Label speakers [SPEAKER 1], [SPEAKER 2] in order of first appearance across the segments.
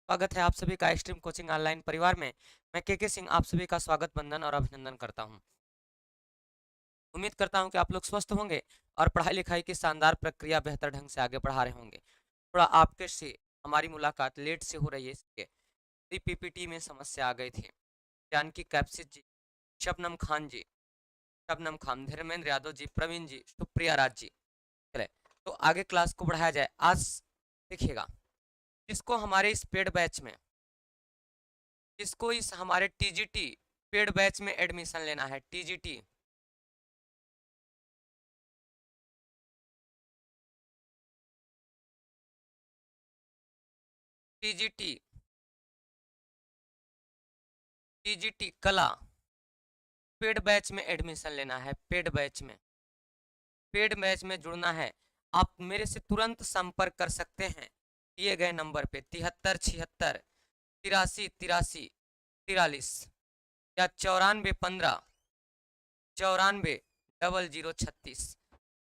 [SPEAKER 1] स्वागत है आप सभी का एक्सट्रीम कोचिंग ऑनलाइन परिवार में। मैं के सिंह आप सभी का स्वागत वंदन और अभिनंदन करता हूं। उम्मीद करता हूं कि आप लोग स्वस्थ होंगे और पढ़ाई लिखाई की शानदार प्रक्रिया बेहतर ढंग से आगे बढ़ा रहे होंगे। थोड़ा आपके से हमारी मुलाकात लेट से हो रही है, इसलिए पीपीटी में समस्या आ गई थी। जानकी कैप्सित जी, शबनम खान जी, शबनम खान, धर्मेंद्र यादव जी, प्रवीण जी, सुप्रिया राज जी। चले तो आगे क्लास को बढ़ाया जाए। आज देखिएगा, जिसको हमारे इस पेड बैच में, जिसको इस हमारे टीजीटी पेड बैच में एडमिशन लेना है, टीजीटी टीजीटी टीजीटी कला पेड बैच में एडमिशन लेना है, पेड बैच में जुड़ना है। आप मेरे से तुरंत संपर्क कर सकते हैं दिए गए नंबर पे 7376 83 83 या 9415 94 0036।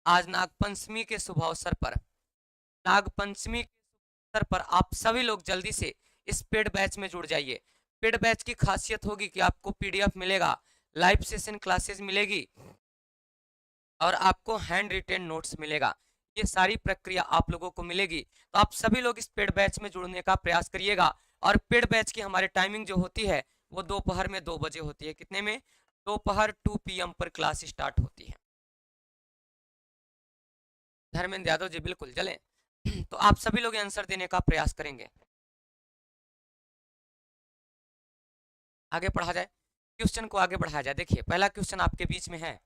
[SPEAKER 1] आज नागपंचमी के शुभ अवसर पर, नागपंचमी के अवसर पर आप सभी लोग जल्दी से इस पेड बैच में जुड़ जाइए। पेड बैच की खासियत होगी कि आपको पीडीएफ मिलेगा, लाइव सेशन क्लासेस मिलेगी और आपको हैंड रिटेन नोट्स मिलेगा। ये सारी प्रक्रिया आप लोगों को मिलेगी, तो आप सभी लोग इस पेड बैच में जुड़ने का प्रयास करिएगा। और पेड बैच की हमारे टाइमिंग जो होती है वो दोपहर में 2 बजे होती है। कितने में? दोपहर 2 PM पर क्लास स्टार्ट होती है। धर्मेंद्र यादव जी बिल्कुल चले। तो आप सभी लोग आंसर देने का प्रयास करेंगे। आगे पढ़ा जाए, क्वेश्चन को आगे बढ़ाया जाए। देखिए पहला क्वेश्चन आपके बीच में है,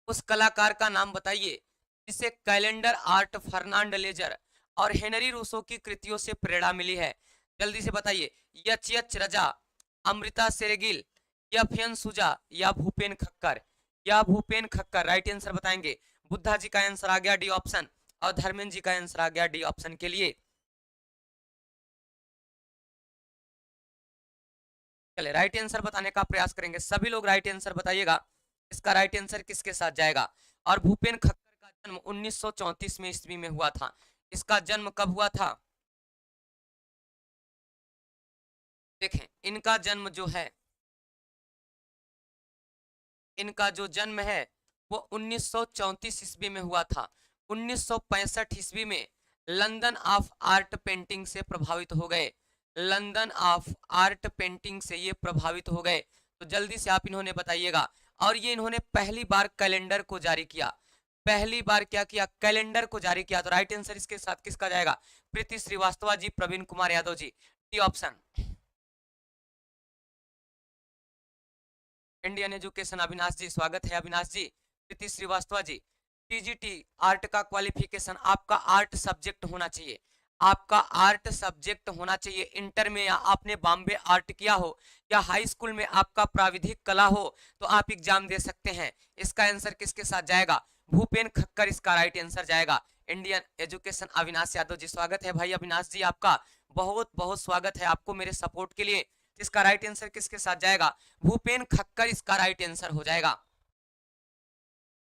[SPEAKER 1] उस कलाकार का नाम बताइए जिसे कैलेंडर आर्ट, फर्नांड लेजर और हेनरी रूसो की कृतियों से प्रेरणा मिली है। जल्दी से बताइए। यच यच रजा, अमृता सेरेगिल, या फियन सुजा, या भूपेन खक्कर, या भूपेन खक्कर। राइट आंसर बताएंगे। बुद्धा जी का आंसर आ गया डी ऑप्शन और धर्मेंद्र जी का आंसर आ गया डी ऑप्शन के लिए। चले राइट आंसर बताने का प्रयास करेंगे, सभी लोग राइट आंसर बताइएगा। इसका राइट आंसर किसके साथ जाएगा? और भूपेन खक्कर का जन्म 1934 में ईस्वी में हुआ था। इसका जन्म कब हुआ था? देखें इनका जन्म जो है, इनका जो जन्म है वो 1934 ईस्वी में हुआ था। 1965 ईस्वी में लंदन ऑफ आर्ट पेंटिंग से प्रभावित हो गए, लंदन ऑफ आर्ट पेंटिंग से ये प्रभावित हो गए। तो जल्दी से आप इन्होंने बताइएगा। और ये इन्होंने पहली बार कैलेंडर को जारी किया, पहली बार क्या किया? कैलेंडर को जारी किया। तो राइट आंसर इसके साथ किसका जाएगा? Preeti Srivastava ji, Praveen Kumar Yadav ji, D option. Indian education, Avinash ji स्वागत है अविनाश जी। प्रीति श्रीवास्तव जी, टीजीटी आर्ट का क्वालिफिकेशन आपका आर्ट सब्जेक्ट होना चाहिए, आपका आर्ट सब्जेक्ट होना चाहिए। इंटर में या आपने बॉम्बे आर्ट किया हो या हाई स्कूल में आपका प्राविधिक कला हो तो आप एग्जाम दे सकते हैं। इसका आंसर किसके साथ जाएगा? भूपेन खक्कर इसका राइट आंसर जाएगा। इंडियन एजुकेशन, अविनाश यादव जी स्वागत है भाई अविनाश जी, आपका बहुत बहुत स्वागत है आपको मेरे सपोर्ट के लिए। इसका राइट आंसर किसके साथ जाएगा? भूपेन खक्कर इसका राइट आंसर हो जाएगा।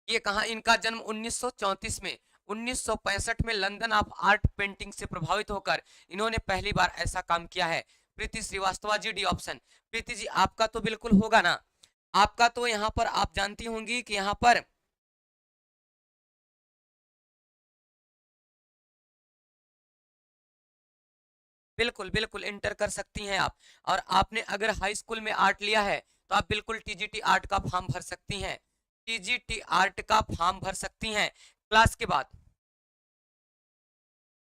[SPEAKER 1] ये कहा, इनका जन्म 1934 में, 1965 में लंदन ऑफ आर्ट पेंटिंग से प्रभावित होकर इन्होंने पहली बार ऐसा काम किया है। प्रीति श्रीवास्तव जी, डी ऑप्शन। प्रीति जी आपका तो बिल्कुल होगा ना, आपका तो यहाँ पर आप जानती होंगी कि यहाँ पर बिल्कुल बिल्कुल इंटर कर सकती हैं आप। और आपने अगर हाई स्कूल में आर्ट लिया है तो आप बिल्कुल टीजीटी आर्ट का फॉर्म भर सकती हैं, टीजीटी आर्ट का फॉर्म भर सकती हैं क्लास के बाद।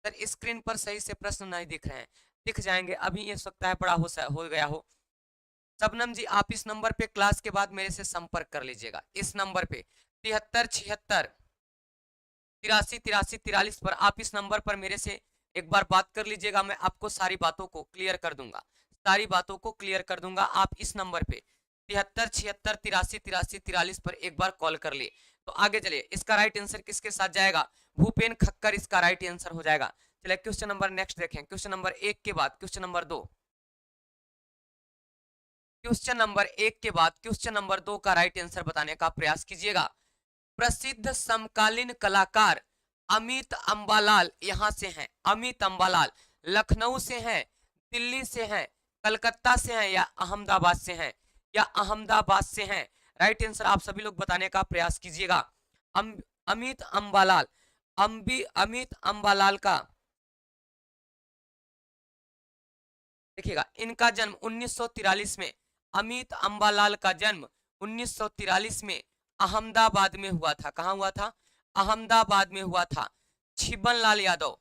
[SPEAKER 1] सर स्क्रीन पर सही से प्रश्न नहीं दिख रहे हैं, दिख जाएंगे अभी, ये सकता है बड़ा हो गया हो। शबनम जी आप इस नंबर पे क्लास के बाद मेरे से संपर्क कर लीजिएगा, इस नंबर पे 7376 83 83 43 पर आप इस नंबर पर मेरे से एक बार बात कर लीजिएगा। मैं आपको सारी बातों को क्लियर कर दूंगा, सारी बातों को क्लियर कर दूंगा। आप इस नंबर पे 7376 83 83 43 पर एक बार कॉल कर लिए। तो आगे चलिए, इसका राइट आंसर किसके साथ जाएगा? भूपेन खक्कर इसका राइट आंसर हो जाएगा। चलिए क्वेश्चन नंबर नेक्स्ट देखें। क्वेश्चन नंबर 1 के बाद क्वेश्चन नंबर 2, क्वेश्चन नंबर 1 के बाद क्वेश्चन नंबर 2 का राइट आंसर बताने का प्रयास कीजिएगा। प्रसिद्ध समकालीन कलाकार अमित अंबालाल यहां से हैं, अमित अंबालाल। लखनऊ से हैं, दिल्ली से हैं, कलकत्ता से हैं या अहमदाबाद से हैं, या अहमदाबाद से हैं। राइट आंसर आप सभी लोग बताने का प्रयास कीजिएगा। अमित अंबालाल, अमित अंबालाल का देखिएगा, इनका जन्म 1943 में, अमित अंबालाल का जन्म 1943 में अहमदाबाद में हुआ था। कहां हुआ था? अहमदाबाद में हुआ था। छिबन लाल यादव,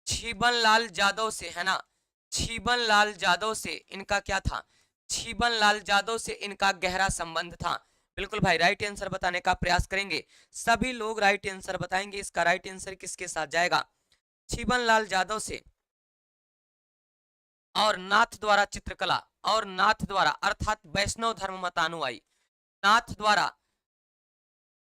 [SPEAKER 1] छिबन लाल यादव से, है ना, छिबन लाल यादव से इनका क्या था? छिबन लाल यादव से इनका गहरा संबंध था। बिल्कुल भाई, राइट आंसर बताने का प्रयास करेंगे। सभी लोग राइट आंसर बताएंगे। इसका राइट आंसर किसके साथ जाएगा? छिबन लाल यादव से और नाथ द्वारा चित्रकला, और नाथ द्वारा अर्थात वैष्णव धर्म मतानुयायी, नाथ द्वारा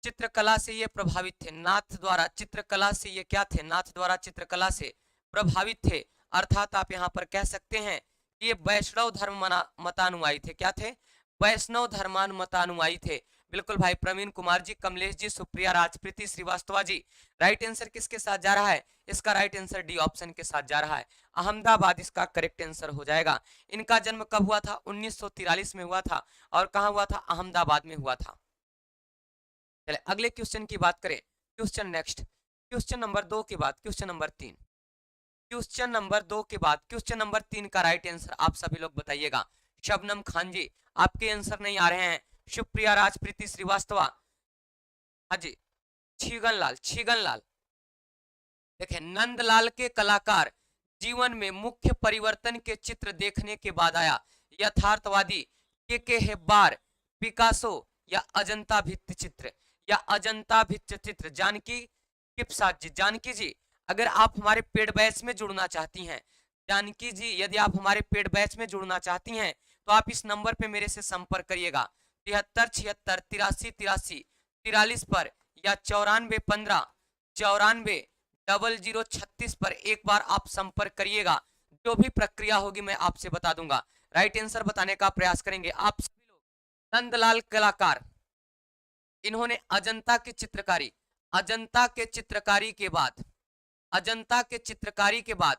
[SPEAKER 1] चित्रकला से ये प्रभावित थे। नाथ द्वारा चित्रकला से ये क्या थे? नाथ द्वारा चित्रकला से प्रभावित थे। अर्थात आप यहाँ पर कह सकते हैं कि ये वैष्णव धर्म मतानुयायी थे। क्या थे? वैष्णव धर्मान मतानुयायी थे। बिल्कुल भाई, प्रवीण कुमार जी, कमलेश जी, सुप्रिया राजप्रीति श्रीवास्तव जी। राइट आंसर किसके साथ जा रहा है? इसका राइट आंसर डी ऑप्शन के साथ जा रहा है, अहमदाबाद इसका करेक्ट आंसर हो जाएगा। इनका जन्म कब हुआ था? 1943 में हुआ था। और कहां हुआ था? अहमदाबाद में हुआ था। चले अगले क्वेश्चन की बात करें। क्वेश्चन नेक्स्ट, क्वेश्चन नंबर 2 के बाद क्वेश्चन नंबर 3, क्वेश्चन नंबर 2 के बाद क्वेश्चन नंबर 3 का राइट आंसर आप सभी लोग बताइएगा। शबनम खान जी, आपके आंसर नहीं आ रहे हैं। सुप्रिया राजप्रीति श्रीवास्तव, हाँ जी, छीगन लाल, छीगन लाल। देखें, नंदलाल के कलाकार जीवन में मुख्य परिवर्तन के चित्र देखने के बाद आया। यथार्थवादी, के हेब्बार, पिकासो या अजंता भित्ति चित्र, या अजंता भित्ति चित्र। जानकी किपसाद जी, जानकी जी अगर आप हमारे पेड बैच में जुड़ना चाहती हैं, जानकी जी यदि आप हमारे पेड बैच में जुड़ना चाहती हैं तो आप इस नंबर पे मेरे से संपर्क करिएगा, 7376838343 पर, या 9415940036 पर एक बार आप संपर्क करिएगा। जो भी प्रक्रिया होगी मैं आपसे बता दूंगा। राइट आंसर बताने का प्रयास करेंगे आप सभी लोग। नंदलाल कलाकार, इन्होंने अजंता की चित्रकारी, अजंता के चित्रकारी के बाद, अजंता के चित्रकारी के बाद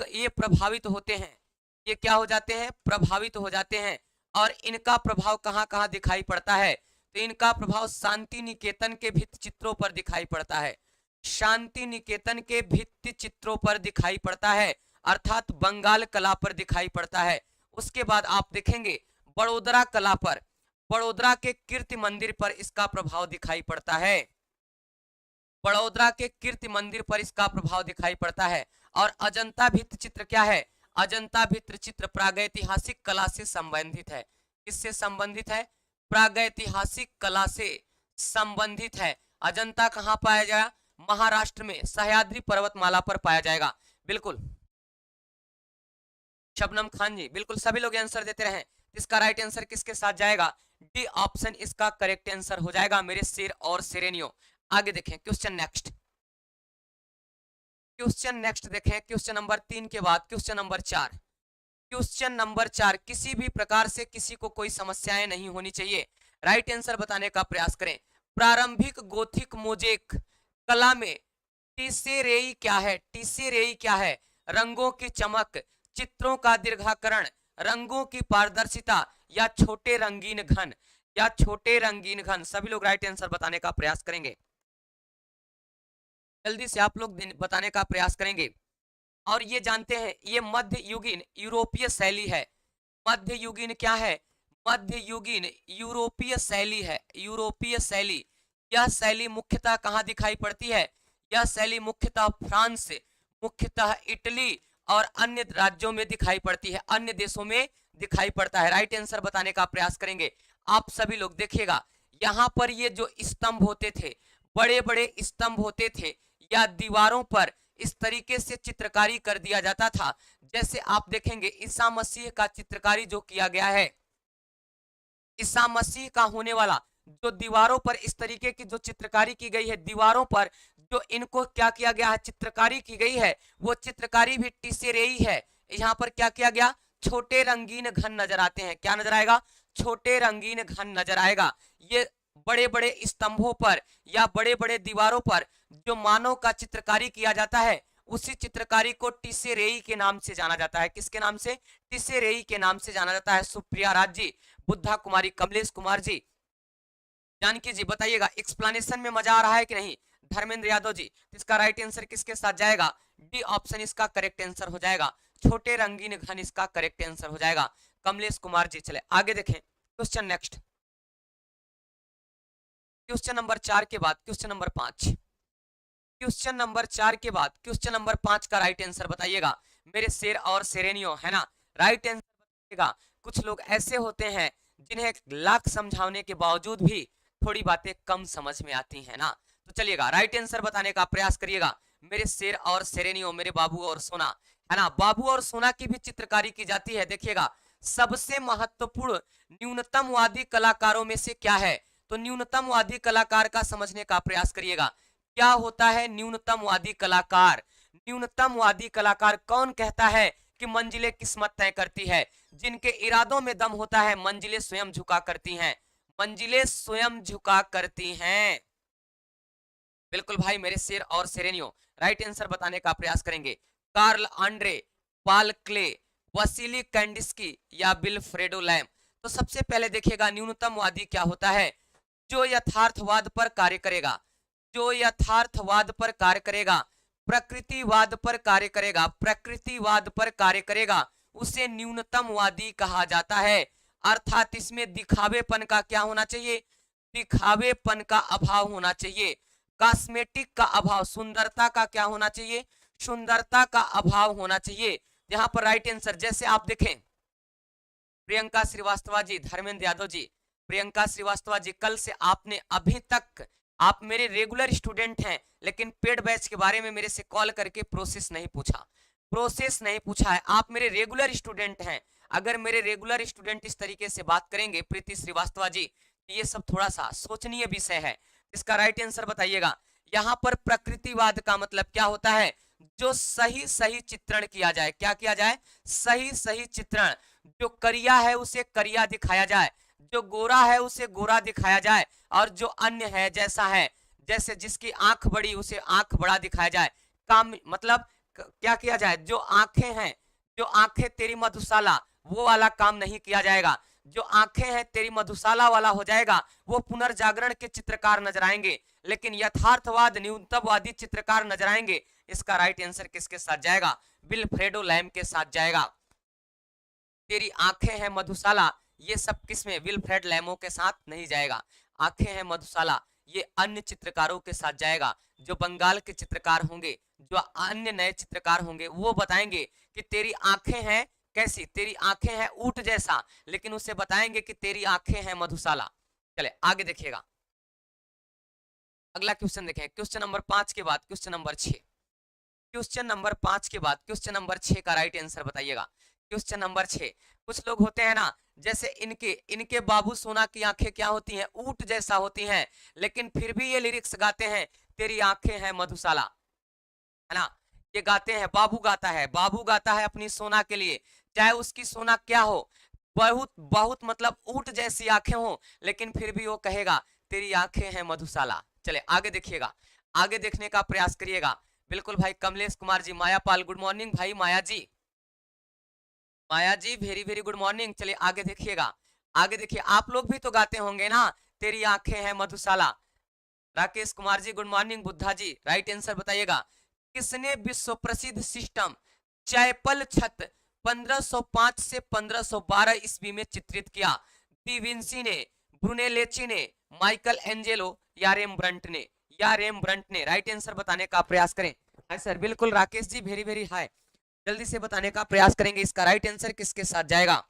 [SPEAKER 1] ये प्रभावित होते हैं। ये क्या हो जाते हैं? प्रभावित हो जाते हैं। और इनका प्रभाव कहां कहां दिखाई पड़ता है? तो इनका प्रभाव शांति निकेतन के भित्ति चित्रों पर दिखाई पड़ता है। शांति निकेतन के भित्ति चित्रों पर दिखाई पड़ता है, अर्थात बंगाल कला पर दिखाई पड़ता है। उसके बाद आप देखेंगे बड़ोदरा कला पर, बड़ोदरा के कीर्ति मंदिर पर इसका प्रभाव दिखाई पड़ता है। बड़ोदरा के कीर्ति मंदिर पर इसका प्रभाव दिखाई पड़ता है। और अजंता भित्ति चित्र क्या है? अजंता भित्ति चित्र प्रागैतिहासिक कला से संबंधित है। किससे संबंधित है? प्रागैतिहासिक कला से संबंधित है। अजंता कहाँ पाया जाएगा? महाराष्ट्र में सह्याद्री पर्वतमाला पर पाया जाएगा। बिल्कुल शबनम खान जी, बिल्कुल सभी लोग आंसर देते रहे। इसका राइट आंसर किसके साथ जाएगा? डी ऑप्शन इसका करेक्ट आंसर हो जाएगा मेरे शेर और शेरेनियों। आगे देखें क्वेश्चन नेक्स्ट, क्वेश्चन नेक्स्ट देखें। क्वेश्चन नंबर 3 के बाद क्वेश्चन नंबर 4, क्वेश्चन नंबर 4, किसी भी प्रकार से किसी को कोई समस्याएं नहीं होनी चाहिए। राइट आंसर बताने का प्रयास करें। प्रारंभिक गोथिक मोजेक कला में टीसेरेई क्या है? टीसेरेई क्या है? रंगों की चमक, चित्रों का दीर्घाकरण, रंगों की पारदर्शिता, या छोटे रंगीन घन, या छोटे रंगीन घन। सभी लोग राइट आंसर बताने का प्रयास करेंगे। जल्दी से आप लोग बताने का प्रयास करेंगे। और ये जानते हैं ये मध्य युगीन यूरोपीय शैली है। मध्य युगीन क्या है? मध्य युगीन यूरोपीय शैली है। यूरोपीय शैली, यह शैली मुख्यतः कहाँ दिखाई पड़ती है? यह शैली मुख्यतः फ्रांस, मुख्यतः इटली और अन्य राज्यों में दिखाई पड़ती है, अन्य देशों में दिखाई पड़ता है। राइट आंसर बताने का प्रयास करेंगे आप सभी लोग। देखिएगा यहाँ पर ये जो स्तंभ होते थे, बड़े बड़े स्तंभ होते थे, या दीवारों पर इस तरीके से चित्रकारी कर दिया जाता था। जैसे आप देखेंगे ईसा मसीह का चित्रकारी जो किया गया है, ईसा मसीह का होने वाला जो दीवारों पर इस तरीके की जो चित्रकारी की गई है, दीवारों पर जो इनको क्या किया गया है? चित्रकारी की गई है, वो चित्रकारी भी टीसेरेई है। यहाँ पर क्या किया गया? छोटे रंगीन घन नजर आते हैं। क्या नजर आएगा? छोटे रंगीन घन नजर आएगा। ये बड़े बड़े स्तंभों पर या बड़े बड़े दीवारों पर जो मानव का चित्रकारी किया जाता है उसी चित्रकारी को टिसेरेई के नाम से जाना जाता है। किसके नाम से? टिसेरेई के नाम से जाना जाता है। सुप्रिया राज जी, बुद्धा कुमारी, कमलेश कुमार जी, जानकी जी, बताइएगा एक्सप्लेनेशन में मजा आ रहा है कि नहीं? धर्मेंद्र यादव जी, इसका राइट आंसर किसके साथ जाएगा? डी ऑप्शन इसका करेक्ट आंसर हो जाएगा। छोटे रंगीन घन इसका करेक्ट आंसर हो जाएगा। कमलेश कुमार जी, चले आगे देखें। क्वेश्चन नेक्स्ट, क्वेश्चन नंबर 4 के बाद क्वेश्चन नंबर 5। क्वेश्चन नंबर 4 के बाद क्वेश्चन नंबर 5 का राइट आंसर बताइएगा मेरे शेर और शेरेनियो, है ना? राइट आंसर बताइएगा। कुछ लोग ऐसे होते हैं जिन्हें लाख समझाने के बावजूद भी थोड़ी बातें कम समझ में आती है ना। तो चलिएगा राइट आंसर बताने का प्रयास करिएगा मेरे शेर और शेरेनियो, मेरे बाबू और सोना, है ना? बाबू और सोना की भी चित्रकारी की जाती है। देखिएगा, सबसे महत्वपूर्ण न्यूनतमवादी कलाकारों में से क्या है? तो न्यूनतमवादी कलाकार का समझने का प्रयास करिएगा। क्या होता है न्यूनतमवादी कलाकार? न्यूनतमवादी कलाकार कौन कहता है कि मंजिलें किस्मत तय करती है? जिनके इरादों में दम होता है मंजिलें स्वयं झुका करती हैं। मंजिलें स्वयं झुका करती हैं। बिल्कुल भाई मेरे शेर और शेरेनियो, राइट आंसर बताने का प्रयास करेंगे। कार्ल आंड्रे, पाल क्ले, वसीली कैंडिस्की या विल्फ्रेडो लैम। तो सबसे पहले देखिएगा न्यूनतमवादी क्या होता है? जो यथार्थवाद पर कार्य करेगा, जो यथार्थवाद पर कार्य करेगा, प्रकृतिवाद पर कार्य करेगा, प्रकृतिवाद पर कार्य करेगा, उसे न्यूनतमवादी कहा जाता है। अर्थात इसमें दिखावेपन का क्या होना चाहिए? दिखावेपन का अभाव होना चाहिए। कॉस्मेटिक का अभाव, सुंदरता का क्या होना चाहिए? सुंदरता का अभाव होना चाहिए। यहाँ पर राइट आंसर जैसे आप देखें, प्रियंका श्रीवास्तव जी, धर्मेंद्र यादव जी, प्रियंका श्रीवास्तव जी, कल से आपने अभी तक, आप मेरे रेगुलर स्टूडेंट हैं लेकिन पेड बैच के बारे में मेरे से कॉल करके प्रोसेस नहीं पूछा, प्रोसेस नहीं पूछा है। आप मेरे रेगुलर स्टूडेंट हैं। अगर मेरे रेगुलर स्टूडेंट इस तरीके से बात करेंगे प्रीति श्रीवास्तव जी, ये सब थोड़ा सा सोचनीय विषय है। इसका राइट आंसर बताइएगा। यहाँ पर प्रकृतिवाद का मतलब क्या होता है? जो सही सही चित्रण किया जाए। क्या किया जाए? सही सही चित्रण। जो करिया है उसे करिया दिखाया जाए, जो गोरा है उसे गोरा दिखाया जाए, और जो अन्य है जैसा है, जैसे जिसकी आंख बड़ी उसे आंख बड़ा दिखाया जाए। काम मतलब क्या किया जाए? जो आंखें हैं, जो आंखें तेरी मधुशाला, वो वाला काम नहीं किया जाएगा। जो आंखें हैं तेरी मधुशाला वाला हो जाएगा, वो पुनर्जागरण के चित्रकार नजर आएंगे। लेकिन यथार्थवाद न्यूनतमवादी चित्रकार नजर आएंगे। इसका राइट आंसर किसके साथ जाएगा? विल्फ्रेडो लैम के साथ जाएगा। तेरी आंखें हैं मधुशाला, ये सब किसमें? विल्फ्रेड लैमो के साथ नहीं जाएगा। आंखें हैं मधुशाला ये अन्य चित्रकारों के साथ जाएगा। जो बंगाल के चित्रकार होंगे, जो अन्य नए चित्रकार होंगे, वो बताएंगे कि तेरी आंखें हैं कैसी? तेरी आंखें हैं ऊंट जैसा, लेकिन उसे बताएंगे कि तेरी आंखें हैं मधुशाला। चले आगे देखिएगा, अगला क्वेश्चन देखें। क्वेश्चन नंबर 5 के बाद क्वेश्चन नंबर 6। क्वेश्चन नंबर 5 के बाद क्वेश्चन नंबर 6 का राइट आंसर बताइएगा। क्वेश्चन नंबर 6, कुछ लोग होते हैं ना, जैसे इनके बाबू सोना की आंखें क्या होती हैं? ऊंट जैसा होती हैं, लेकिन फिर भी ये लिरिक्स गाते हैं तेरी आंखें हैं मधुशाला, है ना? ये गाते हैं, बाबू गाता है, बाबू गाता है अपनी सोना के लिए, चाहे उसकी सोना क्या हो, बहुत बहुत मतलब ऊंट जैसी आंखें हो, लेकिन फिर भी वो कहेगा तेरी आंखें हैं मधुशाला। चले आगे देखिएगा, आगे देखने का प्रयास करिएगा। बिल्कुल भाई कमलेश कुमार जी, माया पाल, गुड मॉर्निंग भाई माया जी, माया जी वेरी वेरी गुड मॉर्निंग। चलिए आगे देखिएगा, आगे देखिए, आप लोग भी तो गाते होंगे ना तेरी आंखें हैं मधुशाला। Rakesh Kumar ji good morning. Buddha ji right answer बताइएगा। किसने विश्व प्रसिद्ध सिस्टम चैपल छत 1505 से 1512 ईस्वी में चित्रित किया? डी विंसी ने, ब्रुनेलेची ने, माइकल एंजेलो या रेमब्रंट ने? या रेमब्रंट ने? राइट आंसर बताने का प्रयास करें। हाय सर, बिल्कुल राकेश जी वेरी वेरी हाय, जल्दी से बताने का प्रयास करेंगे इसका राइट आंसर किसके साथ जाएगा?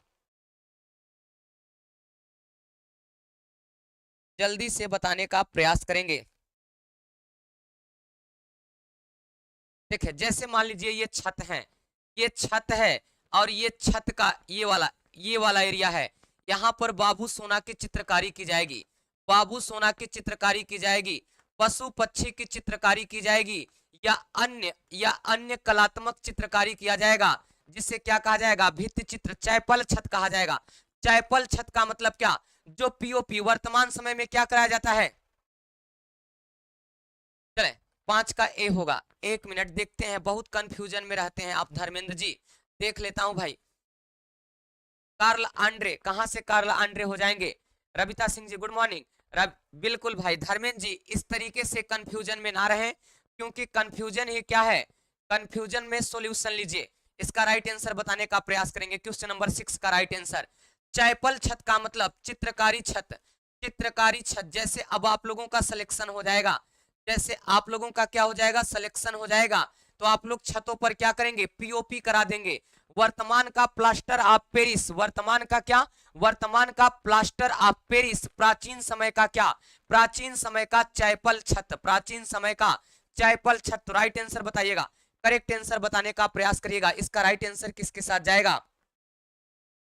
[SPEAKER 1] जल्दी से बताने का प्रयास करेंगे। देखिए जैसे मान लीजिए ये छत है, ये छत है, और ये छत का ये वाला एरिया है। यहाँ पर बाबू सोना की चित्रकारी की जाएगी, बाबू सोना की चित्रकारी की जाएगी, पशु पक्षी की चित्रकारी की जाएगी, या अन्य कलात्मक चित्रकारी किया जाएगा, जिसे क्या कहा जाएगा? भित्ति चित्र, चैपल छत कहा जाएगा। चैपल छत का मतलब क्या? जो पीओपी वर्तमान समय में क्या कराया जाता है? चले 5 का ए होगा, एक मिनट देखते हैं, बहुत कंफ्यूजन में रहते हैं आप धर्मेंद्र जी। देख लेता हूं भाई। कार्ल आंड्रे, कहां से कार्ल आंड्रे हो जाएंगे? Ravita Singh ji good morning. बिल्कुल भाई धर्मेंद्र जी, इस तरीके से कंफ्यूजन में ना रहे, क्योंकि कंफ्यूजन ही क्या है, कंफ्यूजन में सॉल्यूशन लीजिए। इसका राइट आंसर बताने का प्रयास करेंगे। क्वेश्चन नंबर 6 का राइट आंसर चैपल छत का मतलब चित्रकारी छत। चित्रकारी छत, जैसे अब आप लोगों का सिलेक्शन हो जाएगा, जैसे आप लोगों का क्या हो जाएगा, सिलेक्शन हो जाएगा, तो आप लोग छतों पर क्या करेंगे, पीओपी करा देंगे। वर्तमान का प्लास्टर ऑफ पेरिस, वर्तमान का क्या, वर्तमान का प्लास्टर ऑफ पेरिस, प्राचीन समय का क्या, प्राचीन समय का चैपल छत, प्राचीन समय का चैपल छत। तो राइट आंसर बताइएगा, करेक्ट आंसर बताने का प्रयास करिएगा। इसका राइट आंसर किसके साथ जाएगा?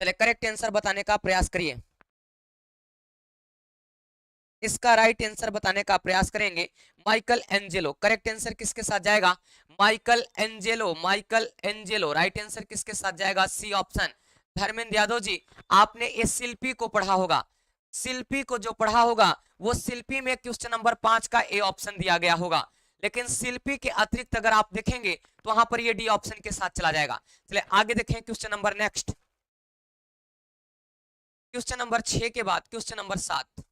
[SPEAKER 1] चले करेक्ट आंसर बताने का प्रयास करिए। इसका राइट आंसर बताने का प्रयास करेंगे माइकल एंजेलो। करेक्ट आंसर किसके साथ जाएगा? Michelangelo, Michelangelo. Right answer किसके साथ जाएगा? C option. धर्मेंद्र यादव जी, आपने इस शिल्पी को पढ़ा होगा, शिल्पी को जो पढ़ा होगा वो शिल्पी में क्वेश्चन नंबर 5 का ए ऑप्शन दिया गया होगा, लेकिन शिल्पी के अतिरिक्त अगर आप देखेंगे तो वहां पर ये डी ऑप्शन के साथ चला जाएगा। चलिए आगे देखें question number next, question number 6 के बाद क्वेश्चन नंबर 7,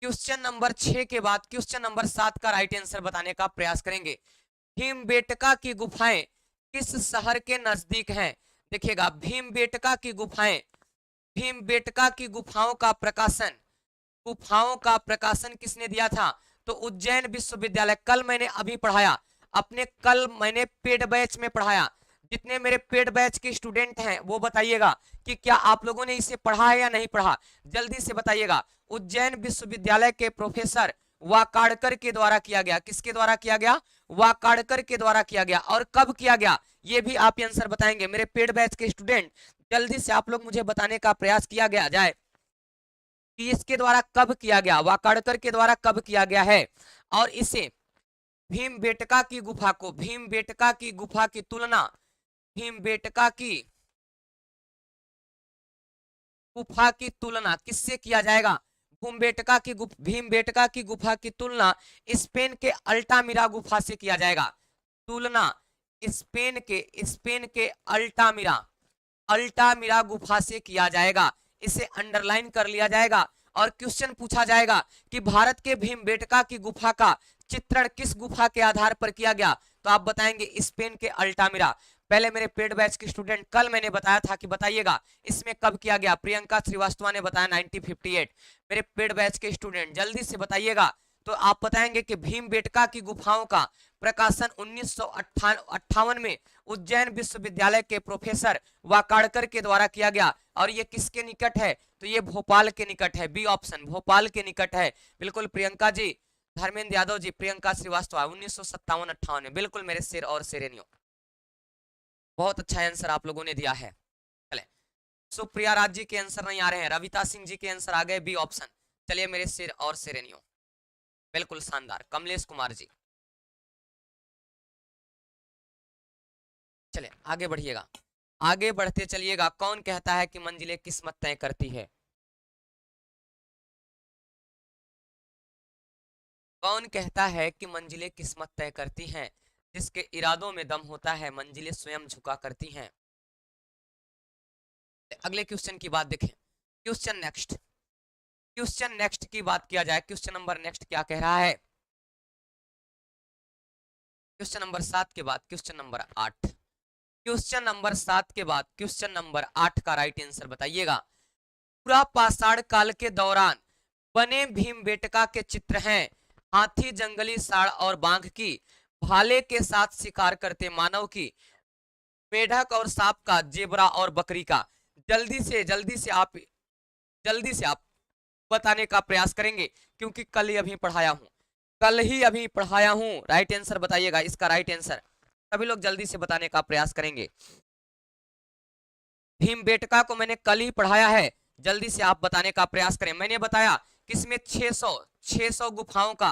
[SPEAKER 1] क्वेश्चन नंबर 6 के बाद क्वेश्चन नंबर 7 का राइट आंसर बताने का प्रयास करेंगे। भीमबेटका की गुफाएं किस शहर के नजदीक हैं? देखिएगा, भीमबेटका की गुफाएं, भीमबेटका की गुफाओं का प्रकाशन, गुफाओं का प्रकाशन किसने दिया था? तो उज्जैन विश्वविद्यालय। कल मैंने अभी पढ़ाया, अपने कल मैंने पेड बैच में पढ़ाया। जितने मेरे पेड बैच के स्टूडेंट हैं वो बताइएगा कि क्या आप लोगों ने इसे पढ़ा है या नहीं पढ़ा, जल्दी से बताइएगा। उज्जैन विश्वविद्यालय के प्रोफेसर वाकाड़कर के द्वारा किया गया। किसके द्वारा किया गया? वाकाड़कर के द्वारा किया गया। और कब किया गया ये भी आप आंसर बताएंगे। मेरे पेड बैच के स्टूडेंट जल्दी से आप लोग मुझे बताने का प्रयास किया गया जाए कि इसके द्वारा कब किया गया, वाकाड़कर के द्वारा कब किया गया है। और इसे भीमबेटका की गुफा को, भीमबेटका की गुफा की तुलना, भीमबेटका की गुफा की तुलना किससे किया जाएगा? भीमबेटका की गुफा की तुलना स्पेन के अल्टामिरा गुफा से किया जाएगा। तुलना स्पेन के अल्टामिरा, अल्टामिरा गुफा से किया जाएगा। इसे अंडरलाइन कर लिया जाएगा और क्वेश्चन पूछा जाएगा कि भारत के भीमबेटका की गुफा का चित्रण किस गुफा के आधार पर किया गया? तो आप बताएंगे स्पेन के अल्टामिरा। पहले मेरे पेड बैच के स्टूडेंट, कल मैंने बताया था कि बताइएगा इसमें कब किया गया। प्रियंका श्रीवास्तव ने बताया 1958। मेरे पेड बैच के स्टूडेंट जल्दी से बताइएगा। तो आप बताएंगे कि भीमबेटका की गुफाओं का प्रकाशन 1958 में उज्जैन विश्वविद्यालय के प्रोफेसर वाकाड़कर के द्वारा किया गया। और ये किसके निकट है? तो ये भोपाल के निकट है, बी ऑप्शन, भोपाल के निकट है। बिल्कुल प्रियंका जी, धर्मेंद्र यादव जी, प्रियंका श्रीवास्तव 1957-58 में। बिल्कुल मेरे सिर और सिरेनियों, बहुत अच्छा आंसर आप लोगों ने दिया है। चले, सुप्रिया राज जी के आंसर नहीं आ रहे हैं, रविता सिंह जी के आंसर आ गए, बी ऑप्शन। चलिए मेरे सिर और सिरेनियों, बिल्कुल शानदार। कमलेश कुमार जी, चले आगे बढ़िएगा, आगे बढ़ते चलिएगा। कौन कहता है कि मंजिलें किस्मत तय करती है? कौन कहता है कि मंजिलें किस्मत तय करती हैं? जिसके इरादों में दम होता है मंजिलें स्वयं झुका करती हैं। अगले क्वेश्चन की बात देखें, क्वेश्चन नेक्स्ट, क्वेश्चन नेक्स्ट की बात किया जाए। क्वेश्चन नंबर नेक्स्ट क्या कह रहा है? क्वेश्चन नंबर 7 के बाद क्वेश्चन नंबर 8, क्वेश्चन नंबर 7 के बाद क्वेश्चन नंबर 8 का राइट आंसर बताइएगा। पूरा पाषाण काल के दौरान बने भीमबेटका के चित्र हैं हाथी, जंगली साड़ और बाघ की, भाले के साथ शिकार करते मानव की, मेढक और सांप का, जेबरा और बकरी का। जल्दी से आप बताने का प्रयास करेंगे, क्योंकि कल ही अभी पढ़ाया हूं, कल ही अभी पढ़ाया हूं। राइट आंसर बताइएगा, इसका राइट आंसर सभी लोग जल्दी से बताने का प्रयास करेंगे। भीमबेटका को मैंने कल ही पढ़ाया है, जल्दी से आप बताने का प्रयास करें। मैंने बताया किसमें 600 गुफाओं का,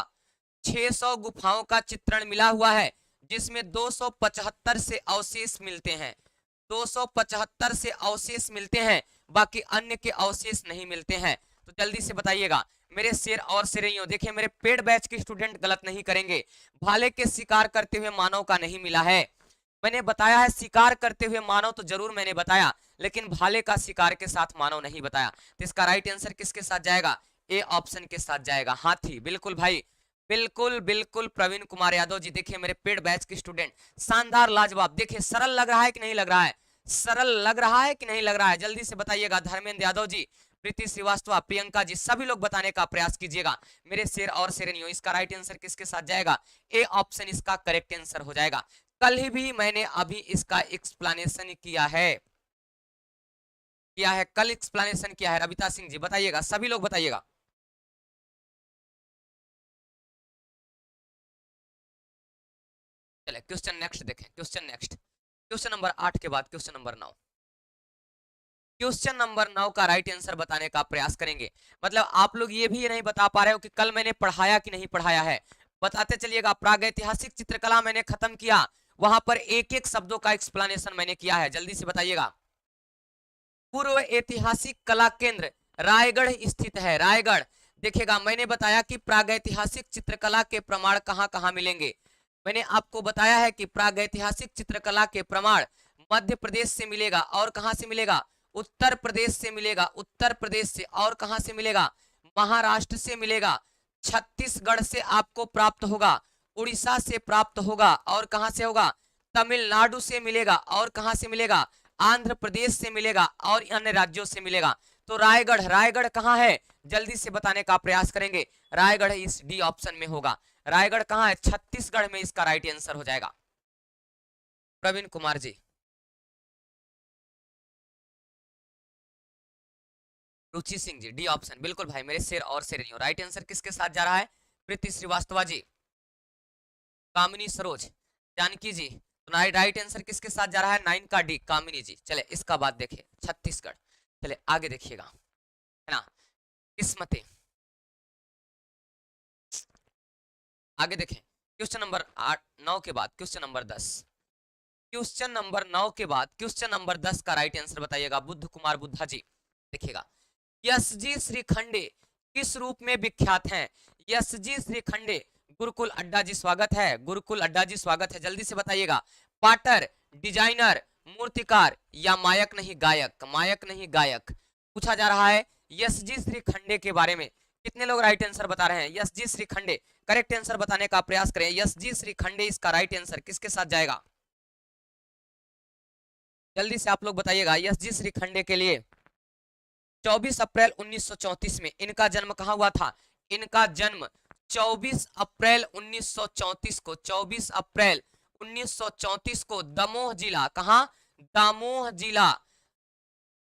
[SPEAKER 1] 600 गुफाओं का चित्रण मिला हुआ है, जिसमें 275 से अवशेष मिलते हैं, 275 से अवशेष मिलते हैं, बाकी अन्य के अवशेष नहीं मिलते हैं। तो जल्दी से बताइएगा मेरे शेर और शेरनियों, देखिए मेरे पेड बैच के स्टूडेंट गलत नहीं करेंगे। भाले के शिकार करते हुए मानव का नहीं मिला है। मैंने बताया है शिकार करते हुए मानव, तो जरूर मैंने बताया, लेकिन भाले का शिकार के साथ मानव नहीं बताया। तो इसका राइट आंसर किसके साथ जाएगा? ए ऑप्शन के साथ जाएगा, हाथी। बिल्कुल भाई, बिल्कुल बिल्कुल प्रवीण कुमार यादव जी, देखिए मेरे पेड बैच के स्टूडेंट, शानदार लाजवाब। देखिए सरल लग रहा है कि नहीं लग रहा है? सरल लग रहा है कि नहीं लग रहा है? जल्दी से बताइएगा। धर्मेंद्र यादव जी, प्रीति श्रीवास्तव, प्रियंका जी, सभी लोग बताने का प्रयास कीजिएगा मेरे शेर और शेरनियों। इसका राइट आंसर किसके साथ जाएगा? ए ऑप्शन इसका करेक्ट आंसर हो जाएगा। कल ही भी मैंने अभी इसका एक्सप्लेनेशन किया है, कल एक्सप्लेनेशन किया है। रविता सिंह जी बताइएगा, सभी लोग बताइएगा। चले क्वेश्चन नेक्स्ट देखें, क्वेश्चन नेक्स्ट, क्वेश्चन नंबर 8 के बाद क्वेश्चन नंबर 9। क्वेश्चन नंबर 9 का राइट आंसर बताने का प्रयास करेंगे। मतलब आप लोग ये भी नहीं बता पा रहे हो कि कल मैंने पढ़ाया कि नहीं पढ़ाया है, बताते चलिएगा। प्रागैतिहासिक चित्रकला मैंने खत्म किया, वहां पर एक एक शब्दों का एक्सप्लेनेशन मैंने किया है, जल्दी से बताइएगा। पूर्व ऐतिहासिक कला केंद्र रायगढ़ स्थित है, रायगढ़। देखिएगा मैंने बताया कि प्रागैतिहासिक चित्रकला के प्रमाण कहां कहां मिलेंगे। मैंने आपको बताया है कि प्रागैतिहासिक चित्रकला के प्रमाण मध्य प्रदेश से मिलेगा, और कहां से मिलेगा? उत्तर प्रदेश से मिलेगा, उत्तर प्रदेश से। और कहां से मिलेगा? महाराष्ट्र से मिलेगा, छत्तीसगढ़ से आपको प्राप्त होगा, उड़ीसा से प्राप्त होगा, और कहां से होगा? तमिलनाडु से मिलेगा, और कहां से मिलेगा? आंध्र प्रदेश से मिलेगा, और अन्य राज्यों से मिलेगा। तो रायगढ़, रायगढ़ कहां है? जल्दी से बताने का प्रयास करेंगे। रायगढ़ इस डी ऑप्शन में होगा। रायगढ़ कहां है? छत्तीसगढ़ में, इसका राइट आंसर हो जाएगा। प्रवीण कुमार जी, रुचि सिंह जी, डी ऑप्शन। बिल्कुल भाई मेरे शेर और शेरनियों, राइट आंसर किसके साथ जा रहा है? प्रीति श्रीवास्तव जी, कामिनी सरोज, जानकी जी। तो राइट आंसर किसके साथ जा रहा है? 9 का डी, कामिनी जी। चले इसका बात देखिए, छत्तीसगढ़। चले आगे देखिएगा, है ना, किस्मतें। आगे देखें, क्वेश्चन नंबर 8 9 के बाद क्वेश्चन नंबर 10। क्वेश्चन नंबर 9 के बाद क्वेश्चन नंबर 10 का राइट आंसर बताइएगा। बुद्ध कुमार बुद्धा जी, देखिएगा। यस जी श्रीखंडे किस रूप में विख्यात हैं? यस जी श्रीखंडे, गुरुकुल अड्डा जी स्वागत है, गुरुकुल अड्डा जी स्वागत है, जल्दी से बताइएगा। पाटर, डिजाइनर, मूर्तिकार, या मायक नहीं गायक? मायक नहीं गायक पूछा जा रहा है यस जी श्रीखंडे के बारे में। कितने लोग राइट आंसर बता रहे हैं? यस जी श्रीखंडे, करेक्ट आंसर बताने का प्रयास करें। यस जी श्रीखंडे इसका राइट आंसर किसके साथ जाएगा? जल्दी से आप लोग बताइएगा। यस जी श्रीखंडे के लिए 24 अप्रैल 1934 में इनका जन्म कहां हुआ था? इनका जन्म 24 अप्रैल 1934 को, 24 अप्रैल 1934 को दमोह जिला, कहां? दामोह जिला,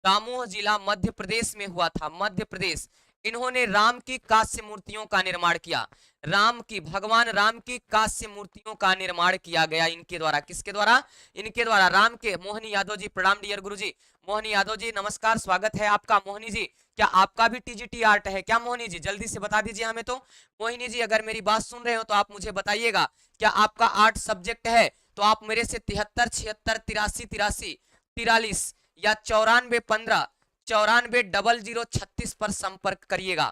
[SPEAKER 1] दामोह जिला मध्य प्रदेश में हुआ था, मध्य प्रदेश। इन्होंने राम की कांस्य मूर्तियों का निर्माण किया, राम की, भगवान राम की कांस्य मूर्तियों का निर्माण किया गया इनके द्वारा। किसके द्वारा? इनके द्वारा, राम के। मोहनी यादव जी प्रणाम डियर गुरु जी, मोहनी यादव जी नमस्कार, स्वागत है आपका। मोहनी जी, क्या आपका भी टीजीटी आर्ट है क्या? मोहनी जी जल्दी से बता दीजिए हमें। तो मोहिनी जी अगर मेरी बात सुन रहे हो तो आप मुझे बताइएगा, क्या आपका आर्ट सब्जेक्ट है? तो आप मेरे से 73 76 83 83 43 या 94 15 94 00 36 पर संपर्क करिएगा।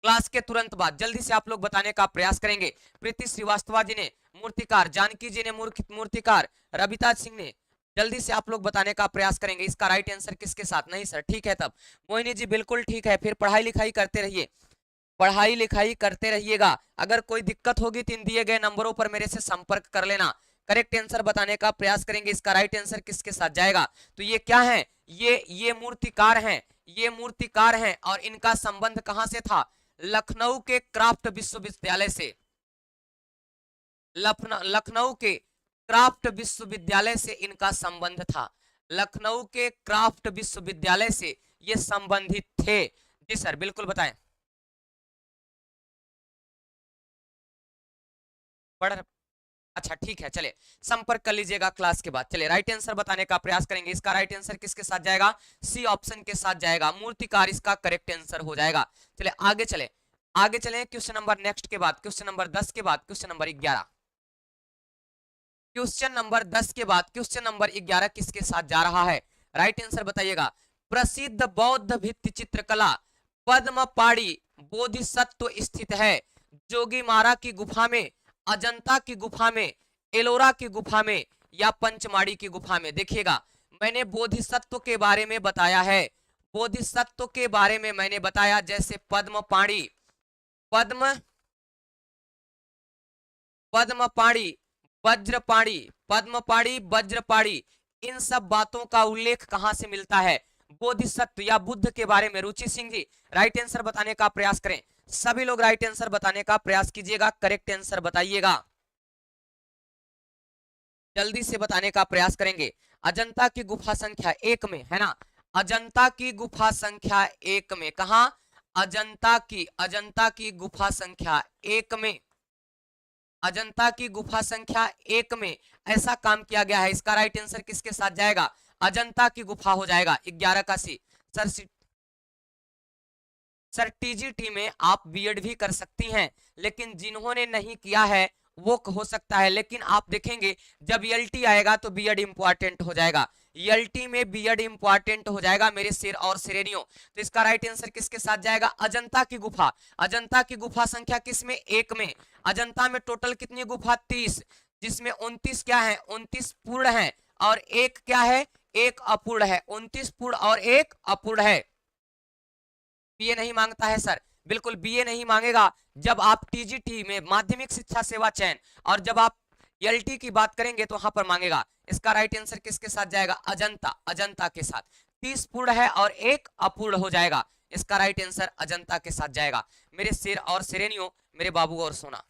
[SPEAKER 1] क्लास के तुरंत बाद जल्दी से आप लोग बताने का प्रयास करेंगे। प्रीति श्रीवास्तव जी ने मूर्तिकार, जानकी जी ने मूर्तिकार, रविता सिंह ने, जल्दी से आप लोग बताने का प्रयास करेंगे। इसका राइट आंसर किसके साथ? नहीं सर, ठीक है तब। मोहिनी जी बिल्कुल ठीक है, फिर पढ़ाई लिखाई करते रहिए, पढ़ाई लिखाई करते रहिएगा। अगर कोई दिक्कत होगी तो इन दिए गए नंबरों पर मेरे से संपर्क कर लेना। करेक्ट आंसर बताने का प्रयास करेंगे। इसका राइट आंसर किसके साथ जाएगा? तो ये क्या है? ये मूर्तिकार हैं, ये मूर्तिकार हैं, और इनका संबंध कहां से था? लखनऊ के क्राफ्ट विश्वविद्यालय से, लखनऊ के क्राफ्ट विश्वविद्यालय से इनका संबंध था, लखनऊ के क्राफ्ट विश्वविद्यालय से ये संबंधित थे। जी सर बिल्कुल बताएं। पढ़, अच्छा ठीक है, चले संपर्क कर लीजिएगा क्लास के बाद। चले राइट आंसर बताने का प्रयास करेंगे। इसका राइट आंसर किसके साथ जाएगा? सी ऑप्शन के साथ जाएगा, मूर्तिकार इसका करेक्ट आंसर हो जाएगा। चले आगे चले, आगे चले क्वेश्चन नंबर नेक्स्ट के बाद क्वेश्चन नंबर 10 के बाद क्वेश्चन नंबर 11। क्वेश्चन नंबर 10 के बाद क्वेश्चन नंबर 11 किसके साथ जा रहा है? राइट आंसर बताइएगा। प्रसिद्ध बौद्ध भित्ति चित्रकला पद्मपाणि बोधिसत्व स्थित है? जोगीमारा की गुफा में, अजंता की गुफा में, एलोरा की गुफा में या पंचमाड़ी की गुफा में? देखिएगा, मैंने बोधिसत्व के बारे में बताया है, बोधिसत्व के बारे में मैंने बताया, जैसे पद्मपाणी, पद्म पद्मपाणी, वज्रपाणी, पद्मपाणी, वज्रपाणी, इन सब बातों का उल्लेख कहां से मिलता है? बोधिसत्व या बुद्ध के बारे में। रुचि सिंह जी राइट आंसर बताने का प्रयास करें, सभी लोग राइट आंसर बताने का प्रयास कीजिएगा, करेक्ट आंसर बताइएगा, जल्दी से बताने का प्रयास करेंगे। अजंता की गुफा संख्या 1 में है ना, अजंता की गुफा संख्या 1 में, कहा? अजंता की गुफा संख्या 1 में, अजंता की गुफा संख्या 1 में ऐसा काम किया गया है। इसका राइट आंसर किसके साथ जाएगा? अजंता की गुफा हो जाएगा। 11 का सी। सर टीजीटी में आप बीएड भी कर सकती हैं, लेकिन जिन्होंने नहीं किया है वो हो सकता है, लेकिन आप देखेंगे जब एलटी आएगा तो बीएड इंपॉर्टेंट हो जाएगा, एलटी में बीएड इंपॉर्टेंट हो जाएगा मेरे शेर और श्रेणियों। तो इसका राइट आंसर किसके साथ जाएगा? अजंता की गुफा। अजंता की गुफा संख्या किसमें? 1 में। अजंता में टोटल कितनी गुफा? 30, जिसमें 29 क्या है? 29 पूर्ण है और एक क्या है? एक अपूर्ण है। 29 पूर्ण और एक अपूर्ण है। बीए नहीं मांगता है सर, बिल्कुल बीए नहीं मांगेगा। जब आप टीजीटी में माध्यमिक शिक्षा सेवा चयन और जब आप एलटी की बात करेंगे तो वहां पर मांगेगा। इसका राइट आंसर किसके साथ जाएगा? अजंता, अजंता के साथ। 30 पूर्ण है और एक अपूर्ण हो जाएगा। इसका राइट आंसर अजंता के साथ जाएगा। मेरे शेर और श्रेणियों, मेरे बाबू और सोना,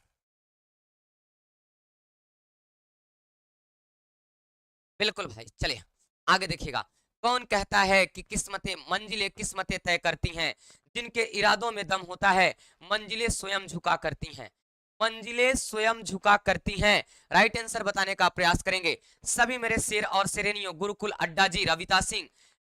[SPEAKER 1] बिल्कुल भाई। चलिए आगे देखिएगा। कौन कहता है कि किस्मतें, मंजिलें किस्मतें तय करती हैं, जिनके इरादों में दम होता है मंजिलें स्वयं झुका करती हैं, मंजिलें स्वयं झुका करती हैं। राइट आंसर बताने का प्रयास करेंगे सभी मेरे शेर और श्रेणियों। गुरुकुल अड्डा जी, रविता सिंह,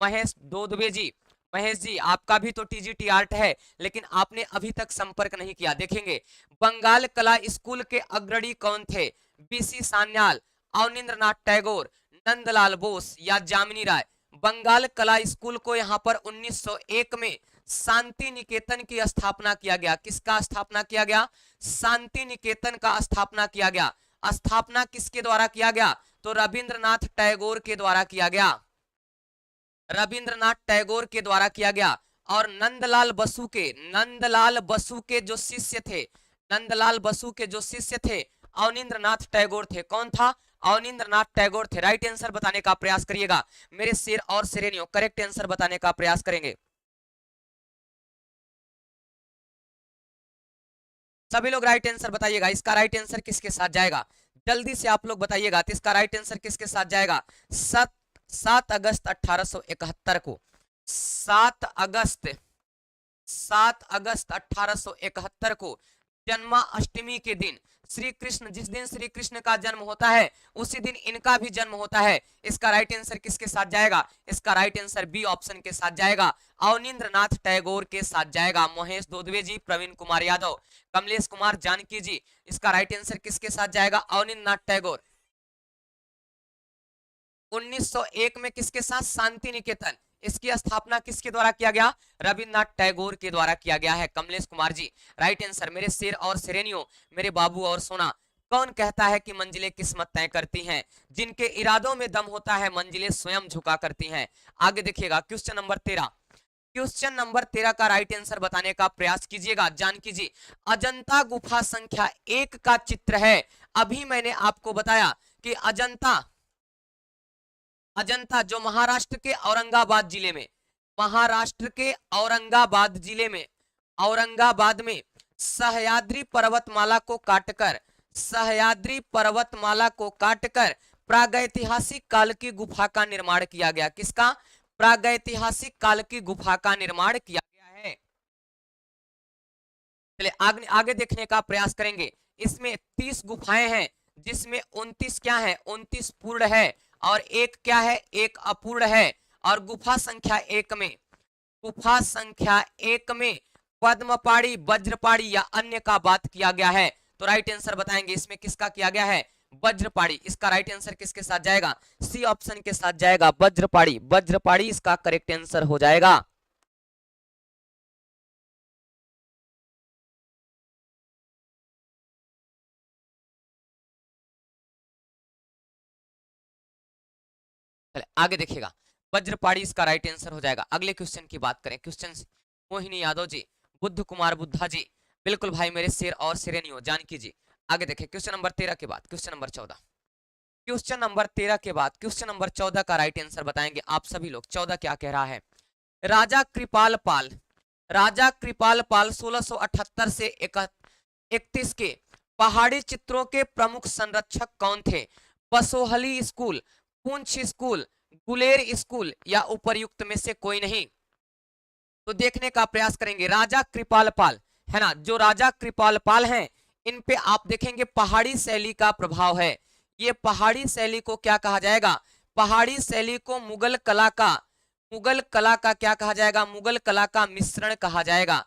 [SPEAKER 1] महेश दोदवे जी। महेश जी आपका भी तो टीजीटी आर्ट है, लेकिन आपने अभी तक संपर्क नहीं किया। देखेंगे बंगाल कला स्कूल के अग्रणी कौन थे? बीसी सान्याल, अवनींद्रनाथ टैगोर, नंदलाल बोस या जामिनी राय? बंगाल कला स्कूल को यहाँ पर 1901 में शांति निकेतन की स्थापना किया गया। किसका स्थापना किया गया? शांति निकेतन का स्थापना किया गया। स्थापना किसके द्वारा किया गया? तो रविंद्रनाथ टैगोर के द्वारा किया गया, रविंद्रनाथ टैगोर के द्वारा किया गया। और नंदलाल बसु के, नंदलाल बसु के जो शिष्य थे, नंदलाल बसु के जो शिष्य थे अवनींद्रनाथ टैगोर थे। कौन था? अवनींद्रनाथ टैगोर थे। राइट आंसर बताने का प्रयास करिएगा मेरे शेर और श्रेणियों, करेक्ट आंसर बताने का प्रयास करेंगे। सभी लोग राइट आंसर बताइएगा। इसका राइट आंसर किसके साथ जाएगा? जल्दी से आप लोग बताइएगा। तो इसका राइट आंसर किसके साथ जाएगा? 7 अगस्त 1871 को, 7 अगस्त, 7 अगस्त 1871 को जन्माष्टमी के दिन श्री कृष्ण, जिस दिन श्री कृष्ण का जन्म होता है उसी दिन इनका भी जन्म होता है। इसका राइट आंसर किसके साथ जाएगा? इसका राइट आंसर बी ऑप्शन के साथ जाएगा, अवनींद्रनाथ टैगोर के साथ जाएगा। महेश दोदवे जी, प्रवीण कुमार यादव, कमलेश कुमार जानकी जी, इसका राइट आंसर किसके साथ जाएगा? अवनींद्रनाथ टैगोर। 1901 में किसके साथ? शांति निकेतन। इसकी स्थापना किसके द्वारा किया गया? रविन्द्रनाथ टैगोर के द्वारा किया गया है। Kamlesh Kumar ji right answer. मेरे शेर और श्रेणियों, मेरे बाबू और सोना, कौन कहता है कि मंजिलें किस्मत तय करती हैं, जिनके इरादों में दम होता है मंजिलें स्वयं झुका करती हैं? आगे देखिएगा क्वेश्चन नंबर 13। क्वेश्चन नंबर 13 का राइट आंसर बताने का प्रयास कीजिएगा। जानकी जी, अजंता गुफा संख्या 1 का चित्र है। अभी मैंने आपको बताया कि अजंता, अजंता जो महाराष्ट्र के औरंगाबाद जिले में, महाराष्ट्र के औरंगाबाद जिले में, औरंगाबाद में सह्याद्री पर्वतमाला को काटकर, सह्याद्री पर्वतमाला को काटकर प्रागैतिहासिक काल की गुफा का निर्माण किया गया। किसका? प्रागैतिहासिक काल की गुफा का निर्माण किया गया है। चलिए आगे आगे देखने का प्रयास करेंगे। इसमें 30 गुफाएं हैं, जिसमें 29 क्या है? 29 पूर्ण है और एक क्या है? एक अपूर्ण है। और गुफा संख्या 1 में, गुफा संख्या 1 में पद्मपाड़ी, वज्रपाड़ी या अन्य का बात किया गया है। तो राइट आंसर बताएंगे इसमें किसका किया गया है? वज्रपाड़ी। इसका राइट आंसर किसके साथ जाएगा? सी ऑप्शन के साथ जाएगा, वज्रपाड़ी। वज्रपाड़ी इसका करेक्ट आंसर हो जाएगा। चले आगे देखिएगा, वज्रपाणी इसका राइट आंसर हो जाएगा। अगले क्वेश्चन की बात करें, क्वेश्चन मोहिनी यादव जी, बुद्ध कुमार बुद्धा जी, बिल्कुल भाई मेरे शेर और शेरनियो जानकी जी। आगे देखें क्वेश्चन नंबर 13 के बाद क्वेश्चन नंबर 14, क्वेश्चन नंबर 13 के बाद क्वेश्चन नंबर 14 का राइट आंसर बताएंगे आप सभी लोग। 14 क्या कह रहा है, राजा कृपाल पाल, राजा कृपाल पाल 1678 से 31 के पहाड़ी चित्रों के प्रमुख संरक्षक कौन थे? Basohli school, Poonch school, Guler school या उपर्युक्त में से कोई नहीं? तो देखने का प्रयास करेंगे। राजा कृपाल पाल है ना, जो राजा कृपाल पाल हैं इन पे आप देखेंगे पहाड़ी शैली का प्रभाव है। ये पहाड़ी शैली को क्या कहा जाएगा? पहाड़ी शैली को मुगल कला का, मुगल कला का क्या कहा जाएगा? मुगल कला का मिश्रण कहा जाएगा,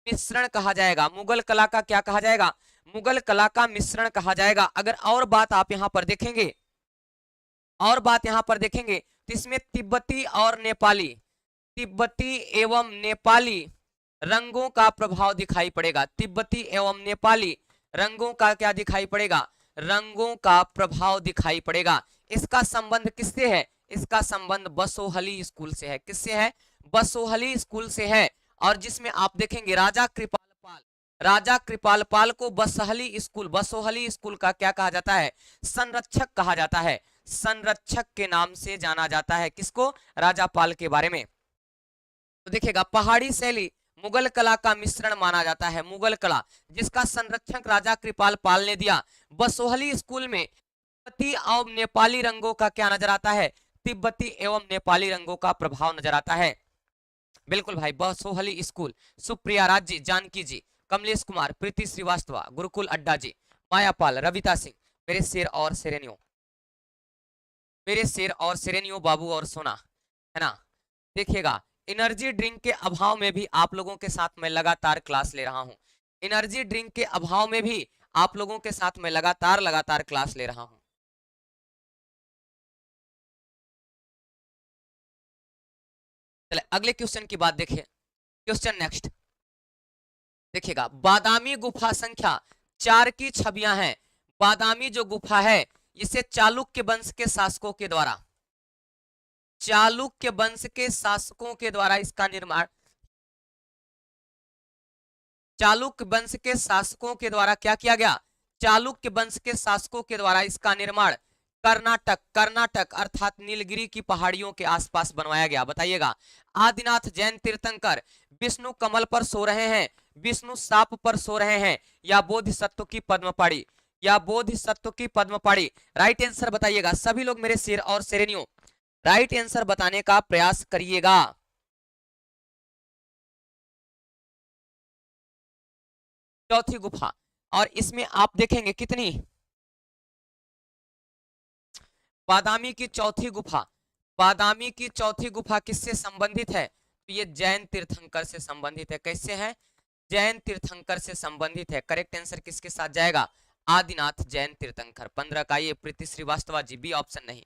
[SPEAKER 1] मिश्रण कहा जाएगा। मुगल कला का क्या कहा जाएगा? मुगल कला का मिश्रण कहा जाएगा। अगर और बात आप यहां पर देखेंगे, और बात यहां पर देखेंगे तो इसमें तिब्बती और नेपाली, तिब्बती एवं नेपाली रंगों का प्रभाव दिखाई पड़ेगा। तिब्बती एवं नेपाली रंगों का क्या दिखाई पड़ेगा? रंगों का प्रभाव दिखाई पड़ेगा। इसका संबंध किससे है? इसका संबंध बसोहली स्कूल से है। किससे है? बसोहली स्कूल से है। और जिसमें आप देखेंगे राजा कृपाल पाल, राजा कृपाल पाल को बसोहली स्कूल, बसोहली स्कूल का क्या कहा जाता है? संरक्षक कहा जाता है। संरक्षक के नाम से जाना जाता है। किसको? राजा पाल के बारे में। तो देखिएगा पहाड़ी शैली मुगल कला का मिश्रण माना जाता है। मुगल कला जिसका संरक्षक राजा कृपाल पाल ने दिया। बसोहली स्कूल में तिब्बती और नेपाली रंगों का क्या नजर आता है? तिब्बती एवं नेपाली रंगों का प्रभाव नजर आता है। बिल्कुल भाई, बसोहली स्कूल। सुप्रिया राज जी, जानकी जी, कमलेश कुमार, प्रीति श्रीवास्तव, गुरुकुल अड्डा जी, मायापाल, रविता सिंह, मेरे शेर और शेरेनियो, मेरे शेर और शेरेनियो, बाबू और सोना, है ना। देखिएगा एनर्जी ड्रिंक के अभाव में भी आप लोगों के साथ मैं लगातार क्लास ले रहा हूं। एनर्जी ड्रिंक के अभाव में भी आप लोगों के साथ मैं लगातार क्लास ले रहा हूं। चले अगले क्वेश्चन की बात देखिए, क्वेश्चन नेक्स्ट देखिएगा, बादामी गुफा संख्या 4 की छवियां हैं। बादामी जो गुफा है इसे चालुक्य वंश के शासकों के द्वारा, चालुक्य वंश के शासकों के द्वारा इसका निर्माण, चालुक्य वंश के शासकों के द्वारा क्या किया गया? चालुक्य वंश के शासकों के द्वारा इसका निर्माण कर्नाटक, कर्नाटक अर्थात नीलगिरी की पहाड़ियों के आसपास बनवाया गया। बताइएगा, आदिनाथ जैन तीर्थंकर विष्णु कमल पर सो रहे हैं, विष्णु साप पर सो रहे हैं, या बोधिसत्व की पद्मपाड़ी, या बोधिसत्व की पद्मपाड़ी? राइट आंसर बताइएगा सभी लोग, मेरे शेर और शेरेनियों, राइट आंसर बताने का प्रयास करिएगा। चौथी गुफा, और इसमें आप देखेंगे कितनी, बादामी की चौथी गुफा, बादामी की चौथी गुफा किससे संबंधित है? तो ये जैन तीर्थंकर से संबंधित है। कैसे है? जैन तीर्थंकर से संबंधित है। करेक्ट आंसर किसके साथ जाएगा? आदिनाथ जैन तीर्थंकर। 15 का ये प्रीति श्रीवास्तव जी, बी ऑप्शन नहीं,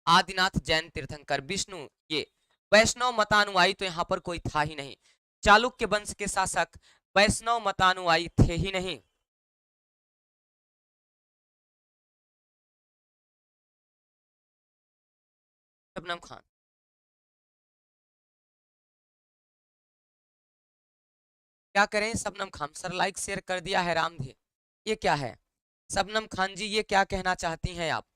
[SPEAKER 1] आदिनाथ जैन तीर्थंकर। विष्णु, ये वैष्णव मतानुयायी तो यहाँ पर कोई था ही नहीं। चालुक्य वंश के शासक वैष्णव मतानुयायी थे ही नहीं। शबनम खान, क्या करें? Shabnam Khan sir like share कर दिया है रामधे, ये क्या है? शबनम खान जी ये क्या कहना चाहती हैं आप?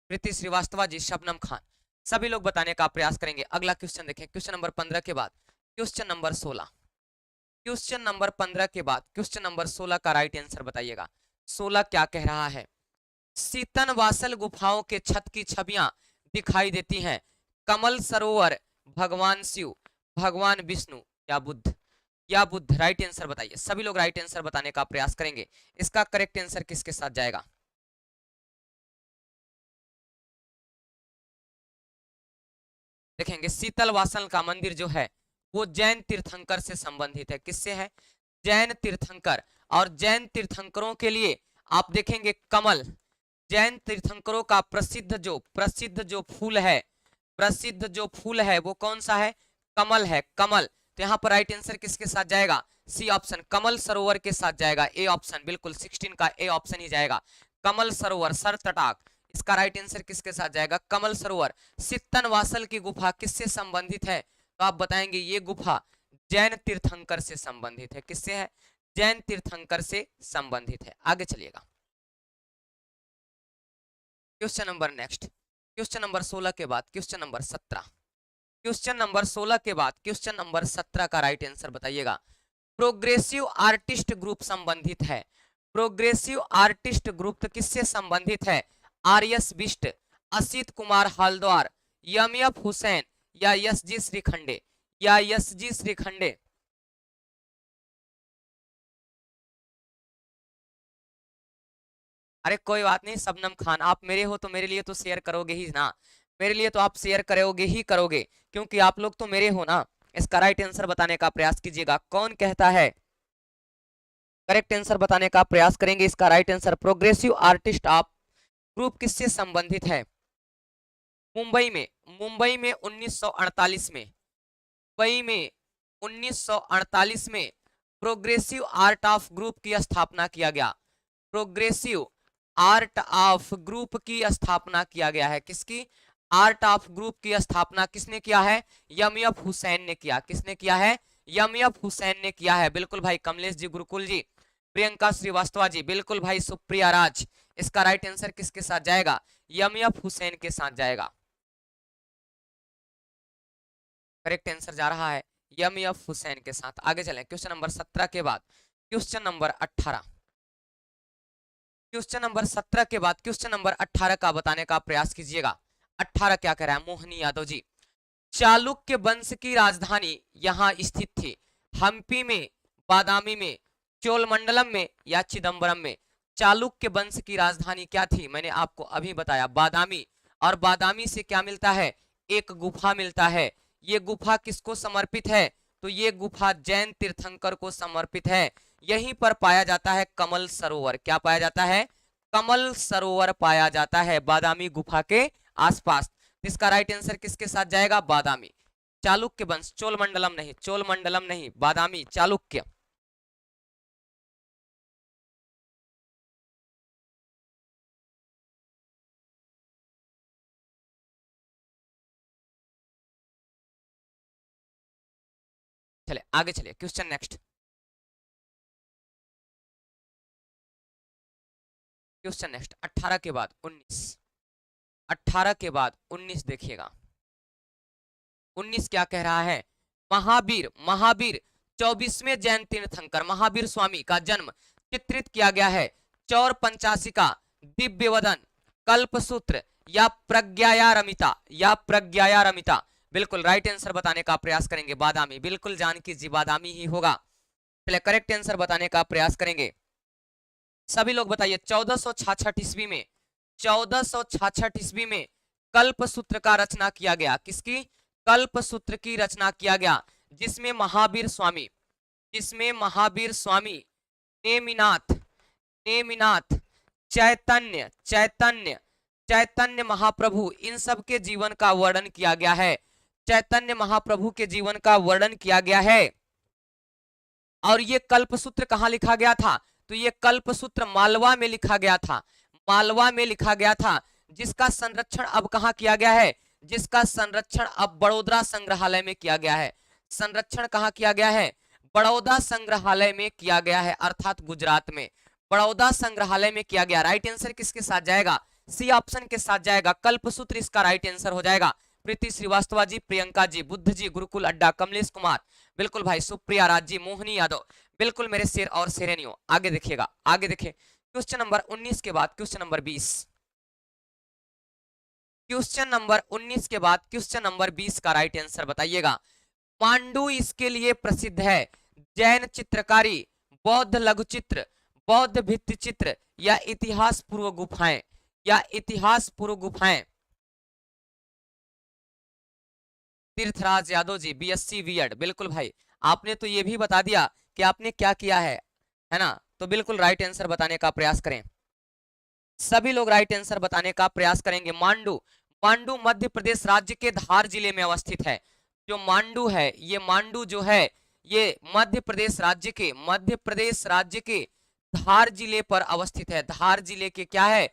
[SPEAKER 1] प्रीति श्रीवास्तव जी, शबनम खान, सभी लोग बताने का प्रयास करेंगे। अगला क्वेश्चन देखें, क्वेश्चन नंबर 15 के बाद क्वेश्चन नंबर 16, क्वेश्चन नंबर 15 के बाद क्वेश्चन नंबर 16 का राइट आंसर बताइएगा। 16 क्या कह रहा है? सीतनवासल गुफाओं के छत की छवियां दिखाई देती हैं। कमल सरोवर, भगवान शिव, भगवान विष्णु या बुद्ध, या बुद्ध? राइट आंसर बताइए सभी लोग, राइट आंसर बताने का प्रयास करेंगे। इसका करेक्ट आंसर किसके साथ जाएगा? देखेंगे शीतल वासन का मंदिर जो है वो जैन तीर्थंकर से संबंधित है। किससे है? जैन तीर्थंकर। और जैन तीर्थंकरों के लिए आप देखेंगे कमल, जैन तीर्थंकरों का प्रसिद्ध जो फूल है, प्रसिद्ध जो फूल है वो कौन सा है? कमल है, कमल। तो यहाँ पर राइट आंसर किसके साथ जाएगा? सी ऑप्शन, कमल सरोवर के साथ जाएगा। ए ऑप्शन बिल्कुल 16 का ए ऑप्शन ही जाएगा। कमल सरोवर, सर तटाक, इसका राइट आंसर किसके साथ जाएगा? कमल सरोवर। सित्तन वासल की गुफा किससे संबंधित है? तो आप बताएंगे ये गुफा जैन तीर्थंकर से संबंधित है। किससे है? जैन तीर्थंकर से संबंधित है। आगे चलिएगा, question number next, question number 16 के बाद क्वेश्चन नंबर 17। क्वेश्चन नंबर 16 के बाद क्वेश्चन नंबर 17 का राइट आंसर बताइएगा। प्रोग्रेसिव आर्टिस्ट ग्रुप संबंधित है। प्रोग्रेसिव आर्टिस्ट ग्रुप किससे संबंधित है? R S Bisht, Asit Kumar Haldwar, F Hussain या एस जी श्रीखंडे, या एस जी श्रीखंडे। अरे कोई बात नहीं शबनम खान, आप मेरे हो तो मेरे लिए तो शेयर करोगे ही ना, मेरे लिए तो आप शेयर करोगे ही करोगे, क्योंकि आप लोग तो मेरे हो ना। इसका राइट आंसर बताने का प्रयास कीजिएगा। कौन कहता है? करेक्ट आंसर बताने का प्रयास करेंगे। इसका right answer progressive artist of group किससे संबंधित है? मुंबई में, मुंबई में 1948 में, मुंबई में 1948 में प्रोग्रेसिव आर्ट ऑफ ग्रुप की स्थापना किया गया। प्रोग्रेसिव आर्ट ऑफ ग्रुप की स्थापना किया गया है। किसकी? आर्ट ऑफ ग्रुप की स्थापना किसने किया है? एफ हुसैन ने किया। किसने किया है? एफ हुसैन ने किया है। बिल्कुल भाई कमलेश जी, गुरुकुल जी, प्रियंका श्रीवास्तव जी, बिल्कुल भाई सुप्रिया राज। इसका राइट आंसर किसके साथ जाएगा? एफ हुसैन के साथ जाएगा। करेक्ट आंसर जा रहा है एफ हुसैन के साथ। आगे चलें, क्वेश्चन नंबर 17 के बाद क्वेश्चन नंबर 18। क्वेश्चन नंबर 17 के बाद क्वेश्चन नंबर 18 का बताने का प्रयास कीजिएगा। 18 क्या कह रहा है? मोहनी यादव जी, चालुक्य वंश की राजधानी यहाँ स्थित थी। हम्पी में, बादामी में, चोलमंडलम में या चिदम्बरम में। चालुक्य वंश की राजधानी क्या थी? मैंने आपको अभी बताया बादामी। और बादामी से क्या मिलता है? एक गुफा मिलता है। ये गुफा किसको समर्पित है? तो ये गुफा जैन तीर्थंकर को समर्पित है। यहीं पर पाया जाता है कमल सरोवर। क्या पाया जाता है? कमल सरोवर पाया जाता है बादामी गुफा के आसपास। इसका राइट आंसर किसके साथ जाएगा? बादामी। चालुक्य वंश, चोलमंडलम नहीं, चोलमंडलम नहीं, बादामी, चालुक्य। चले आगे चलिए, क्वेश्चन नेक्स्ट, क्वेश्चन नेक्स्ट। 18 के बाद 19, 18 के बाद 19 देखिएगा। 19 क्या कह रहा है? महावीर, महावीर 24वें जैन तीर्थंकर महावीर स्वामी का जन्म चित्रित किया गया है। चौर पंचाशिका, दिव्य वदन, कल्पसूत्र या प्रज्ञाया रमिता, या प्रज्ञाया रमिता। बिल्कुल राइट आंसर बताने का प्रयास करेंगे बादामी। बिल्कुल जानकी जी, बादामी ही होगा। चलिए करेक्ट आंसर बताने का प्रयास करेंगे। सभी लोग बताइए 1466 ईस्वी में, 1466 ईस्वी में कल्पसूत्र का रचना किया गया। किसकी? कल्पसूत्र की रचना किया गया, जिसमें महावीर स्वामी, जिसमें महावीर स्वामी, नेमिनाथ, नेमिनाथ, चैतन्य, चैतन्य, चैतन्य महाप्रभु, इन सब के जीवन का वर्णन किया गया है। चैतन्य महाप्रभु के जीवन का वर्णन किया गया है। और ये कल्पसूत्र कहाँ लिखा गया था? तो ये कल्पसूत्र मालवा में लिखा गया था। मालवा में लिखा गया था, जिसका संरक्षण अब कहाँ किया गया है? जिसका संरक्षण अब बड़ौदा संग्रहालय में किया गया है। संरक्षण कहाँ किया गया है? बड़ौदा संग्रहालय में किया गया है, अर्थात गुजरात में बड़ौदा संग्रहालय में किया गया। राइट आंसर किसके साथ जाएगा? सी ऑप्शन के साथ जाएगा, कल्पसूत्र इसका राइट आंसर हो जाएगा। प्रीति श्रीवास्तव जी, प्रियंका जी, बुद्ध जी, गुरुकुल अड्डा, कमलेश कुमार, बिल्कुल भाई सुप्रिया राज जी, मोहनी यादव, बिल्कुल मेरे शेर और शेरेनियों। आगे देखिएगा, आगे देखिए, क्वेश्चन नंबर 19 के बाद क्वेश्चन नंबर 20। क्वेश्चन नंबर 19 के बाद क्वेश्चन नंबर 20 का राइट आंसर बताइएगा। मांडू इसके लिए प्रसिद्ध है। जैन चित्रकारी, बौद्ध लघुचित्र, बौद्ध भित्ति चित्र या इतिहास पूर्व गुफाएं, या इतिहास पूर्व गुफाएं। तीर्थराज यादव जी, बीएससी बीएड, बिल्कुल भाई आपने तो ये भी बता दिया कि आपने क्या किया है ना? तो बिल्कुल राइट आंसर बताने का प्रयास करें। सभी लोग राइट आंसर बताने का प्रयास करेंगे। मांडू, मांडू मध्य प्रदेश राज्य के धार जिले में अवस्थित है। जो मांडू है, ये मांडू जो है ये मध्य प्रदेश राज्य के, मध्य प्रदेश राज्य के धार जिले पर अवस्थित है। धार जिले के क्या है?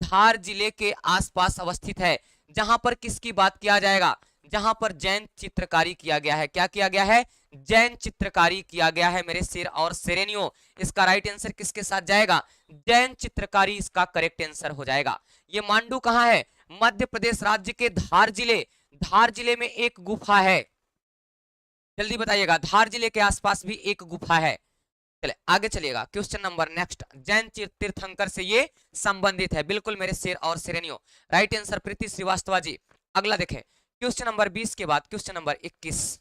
[SPEAKER 1] धार जिले के आसपास अवस्थित है। जहां पर किसकी बात किया जाएगा, जहां पर जैन चित्रकारी किया गया है। क्या किया गया है, जैन चित्रकारी किया गया है मेरे शेर और शेरेनियों। इसका राइट आंसर किसके साथ जाएगा, जैन चित्रकारी इसका करेक्ट आंसर हो जाएगा। ये मांडू कहां है, मध्य प्रदेश राज्य के धार जिले, धार जिले में एक गुफा है। जल्दी बताइएगा, धार जिले के आसपास भी एक गुफा है। चले आगे चलिएगा, क्वेश्चन नंबर नेक्स्ट, जैन तीर्थंकर से ये संबंधित है। बिल्कुल मेरे शेर और शेरनियों, राइट आंसर प्रीति श्रीवास्तव जी। अगला देखें, क्वेश्चन नंबर 20 के बाद क्वेश्चन नंबर 21।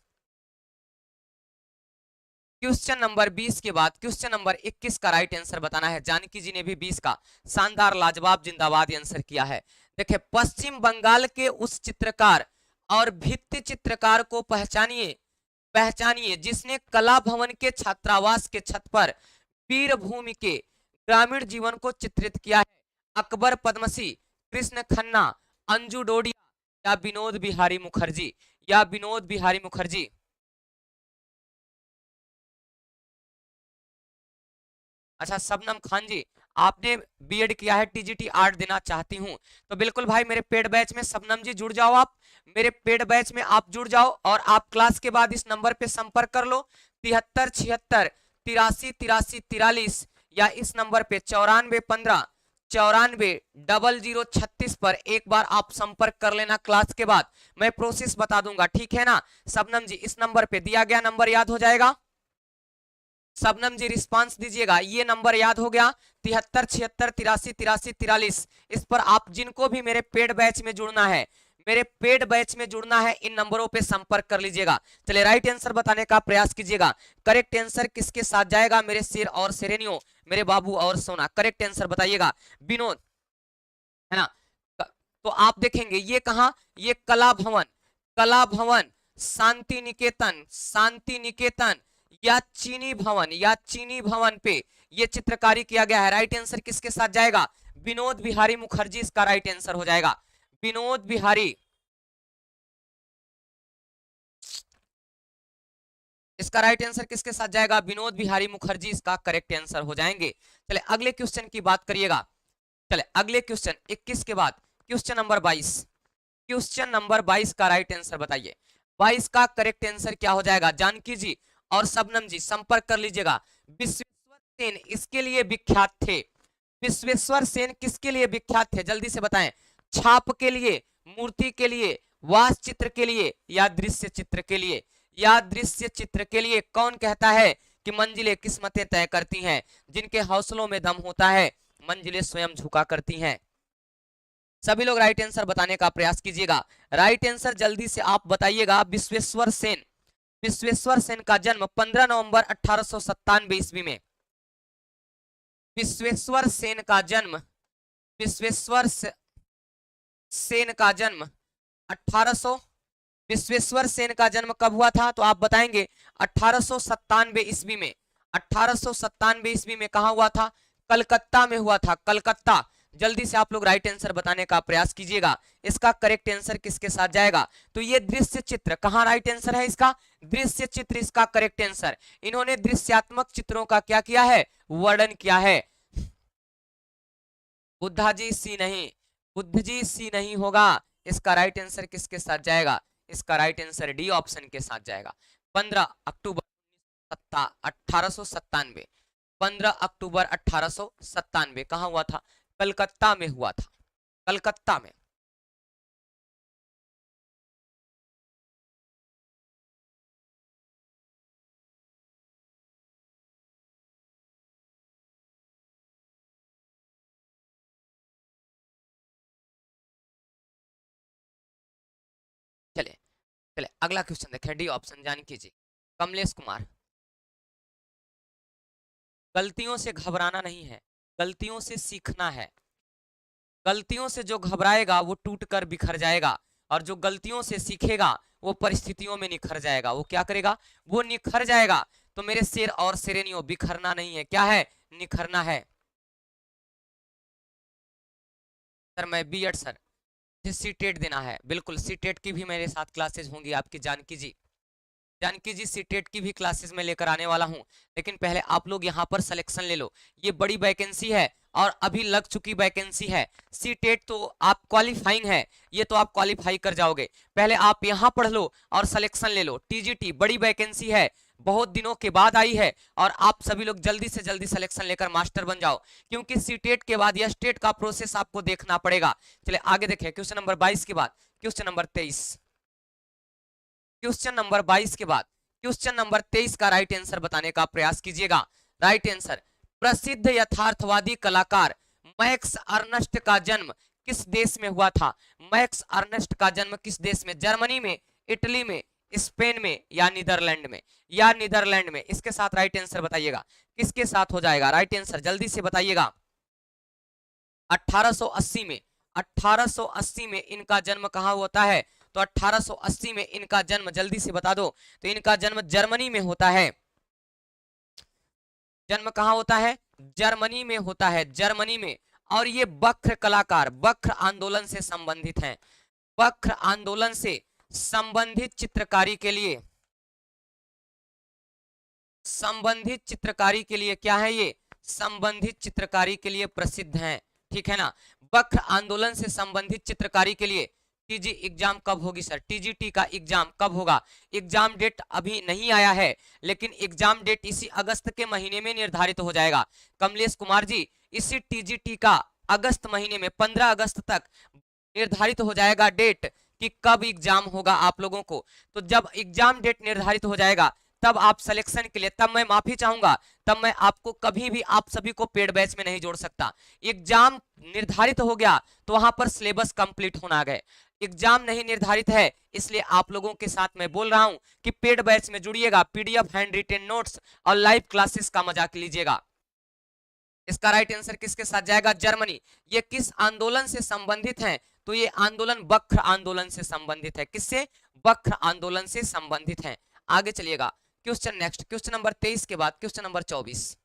[SPEAKER 1] क्वेश्चन नंबर 20 के बाद क्वेश्चन नंबर 21 का राइट आंसर बताना है। जानकी जी ने भी 20 का शानदार लाजवाब जिंदाबाद आंसर किया है। देखिए, पश्चिम बंगाल के उस चित्रकार और भित्ति चित्रकार को पहचानिए, पहचानिए जिसने कला भवन के छात्रावास के छत पर वीरभूमि के ग्रामीण जीवन को चित्रित किया है। अकबर पद्मसी, कृष्ण खन्ना, अंजू डोडिया या विनोद बिहारी मुखर्जी, या विनोद बिहारी मुखर्जी। अच्छा शबनम खान जी, आपने बीएड किया है, टीजीटी आर्ट देना चाहती हूं, तो बिल्कुल भाई मेरे पेड बैच में शबनम जी जुड़ जाओ। आप मेरे पेड बैच में आप जुड़ जाओ और आप क्लास के बाद इस नंबर पे संपर्क कर लो, 7376 83 83 43, या इस नंबर पे 9415 94 0036 पर एक बार आप संपर्क कर लेना। क्लास के बाद मैं प्रोसेस बता दूंगा, ठीक है ना शबनम जी। इस नंबर पे दिया गया नंबर याद हो जाएगा, शबनम जी रिस्पांस दीजिएगा। ये नंबर याद हो गया, 7376 83 83 43। इस पर आप जिनको भी मेरे पेड बैच में जुड़ना है, मेरे पेड बैच में जुड़ना है, इन नंबरों पे संपर्क कर लीजिएगा। चलिए राइट आंसर बताने का प्रयास कीजिएगा। करेक्ट आंसर किसके साथ जाएगा मेरे शेर और शेरेनियों, मेरे बाबू और सोना, करेक्ट आंसर बताइएगा। विनोद है ना। तो आप देखेंगे ये कहा, ये कला भवन, कला भवन, शांति निकेतन, शांति निकेतन, या चीनी भवन, या चीनी भवन पे ये चित्रकारी किया गया है। राइट आंसर किसके साथ जाएगा, विनोद बिहारी मुखर्जी इसका राइट आंसर हो जाएगा। विनोद बिहारी, इसका राइट आंसर किसके साथ जाएगा, विनोद बिहारी मुखर्जी इसका करेक्ट आंसर हो जाएंगे। चले अगले क्वेश्चन की बात करिएगा। चले अगले क्वेश्चन 21 के बाद क्वेश्चन नंबर 22, क्वेश्चन नंबर 22 का राइट आंसर बताइए। 22 का करेक्ट आंसर क्या हो जाएगा, जानकी जी और शबनम जी संपर्क कर लीजिएगा। विश्वेश्वर सेन इसके लिए विख्यात थे, विश्वेश्वर सेन किसके लिए विख्यात थे, जल्दी से बताएं। छाप के लिए, मूर्ति के लिए, वास्तु चित्र के लिए, या दृश्य चित्र के लिए, या दृश्य चित्र के लिए। कौन कहता है कि मंजिलें किस्मतें तय करती हैं, जिनके हौसलों में दम होता है मंजिलें स्वयं झुका करती हैं। सभी लोग राइट आंसर बताने का प्रयास कीजिएगा। राइट आंसर जल्दी से आप बताइएगा। विश्वेश्वर सेन, विश्वेश्वर सेन का जन्म 15 नवंबर 1897 ईस्वी में, विश्वेश्वर सेन का जन्म, विश्वेश्वर सेन का जन्म 1800, विश्वेश्वर सेन का जन्म कब हुआ था, तो आप बताएंगे 1897 ईस्वी में। 1897 ईस्वी में कहा हुआ था, कलकत्ता में हुआ था, कलकत्ता। जल्दी से आप लोग राइट आंसर बताने का प्रयास कीजिएगा। इसका करेक्ट आंसर किसके साथ जाएगा, तो ये दृश्य चित्र, कहां राइट आंसर है इसका, दृश्य चित्र इसका करेक्ट आंसर। इन्होंने दृश्यात्मक चित्रों का क्या किया है, वर्णन किया है। बुद्धा जी सी नहीं, बुद्ध जी सी नहीं होगा। इसका राइट आंसर किसके साथ जाएगा, इसका राइट आंसर डी ऑप्शन के साथ जाएगा। 15 अक्टूबर 1897, 15 अक्टूबर 1897 कहां हुआ था, कलकत्ता में हुआ था, कलकत्ता में। चले चले अगला क्वेश्चन देखें, डी ऑप्शन जानकी जी। कमलेश कुमार, गलतियों से घबराना नहीं है, गलतियों से सीखना है। गलतियों से जो घबराएगा वो टूट कर बिखर जाएगा, और जो गलतियों से सीखेगा वो परिस्थितियों में निखर जाएगा। वो क्या करेगा, वो निखर जाएगा। तो मेरे शेर और शेरेनियों, बिखरना नहीं है, क्या है, निखरना है। सर मैं बीएड सर, मुझे सीटेट देना है, बिल्कुल सीटेट की भी मेरे साथ क्लासेज होंगी आपकी जानकी जी। जानकी जी सीटेट की भी क्लासेस में लेकर आने वाला हूं, लेकिन पहले आप लोग यहाँ पर सिलेक्शन ले लो। ये बड़ी वैकेंसी है और अभी लग चुकी वैकेंसी है। सीटेट तो आप क्वालिफाइंग है, ये तो आप क्वालिफाई कर जाओगे। पहले आप यहाँ पढ़ लो और सिलेक्शन ले लो। टीजीटी बड़ी वैकेंसी है, बहुत दिनों के बाद आई है और आप सभी लोग जल्दी से जल्दी सिलेक्शन लेकर मास्टर बन जाओ, क्योंकि सीटेट के बाद या स्टेट का प्रोसेस आपको देखना पड़ेगा। चलिए आगे देखें, क्वेश्चन नंबर 22 के बाद क्वेश्चन नंबर 23। क्वेश्चन नंबर 22 के बाद क्वेश्चन नंबर 23 का राइट आंसर बताने का प्रयास कीजिएगा। राइट आंसर, प्रसिद्ध यथार्थवादी कलाकार मैक्स अर्नस्ट का जन्म किस देश में हुआ था? मैक्स अर्नस्ट का जन्म किस देश में? जर्मनी में, इटली में, स्पेन में या नीदरलैंड में? या नीदरलैंड में। इसके साथ राइट आंसर बताइएगा, किसके साथ हो जाएगा राइट आंसर, जल्दी से बताइएगा। 1880 में, 1880 में इनका जन्म कहां होता है? तो 1880 में इनका जन्म, जल्दी से बता दो, तो इनका जन्म जर्मनी में होता है। जन्म कहां होता है? जर्मनी में होता है, जर्मनी में। और ये बख्र कलाकार बख्र आंदोलन से संबंधित हैं। बख्र आंदोलन से संबंधित चित्रकारी के लिए, संबंधित चित्रकारी के लिए क्या है ये? संबंधित चित्रकारी के लिए प्रसिद्ध हैं, ठीक है ना। बख्र आंदोलन से संबंधित चित्रकारी के लिए टीजी एग्जाम कब होगी सर? टीजीटी का एग्जाम कब होगा? एग्जाम डेट अभी नहीं आया है, लेकिन एग्जाम डेट इसी अगस्त के महीने में निर्धारित हो जाएगा। कमलेश कुमार जी, इसी टीजीटी का अगस्त महीने में 15 अगस्त तक निर्धारित हो जाएगा डेट कि कब एग्जाम होगा आप लोगों को। तो जब एग्जाम डेट निर्धारित हो जाएगा तब आप सिलेक्शन के लिए, तब मैं माफी चाहूंगा, तब मैं आपको कभी भी आप सभी को पेड बैच में नहीं जोड़ सकता। एग्जाम निर्धारित हो गया तो वहां पर सिलेबस कंप्लीट होना गए। एग्जाम नहीं निर्धारित है, इसलिए आप लोगों के साथ मैं बोल रहा हूं कि पेड बैच में जुड़िएगा, पीडीएफ, हैंड रिटेन नोट्स और लाइव क्लासेस का मजा लीजिएगा। इसका राइट आंसर किसके साथ जाएगा? जर्मनी। ये किस आंदोलन से संबंधित है? तो ये आंदोलन बख्र आंदोलन से संबंधित है। किससे? बख्र आंदोलन से संबंधित है। आगे चलिएगा, क्वेश्चन नेक्स्ट, क्वेश्चन नंबर 23 के बाद क्वेश्चन नंबर 24।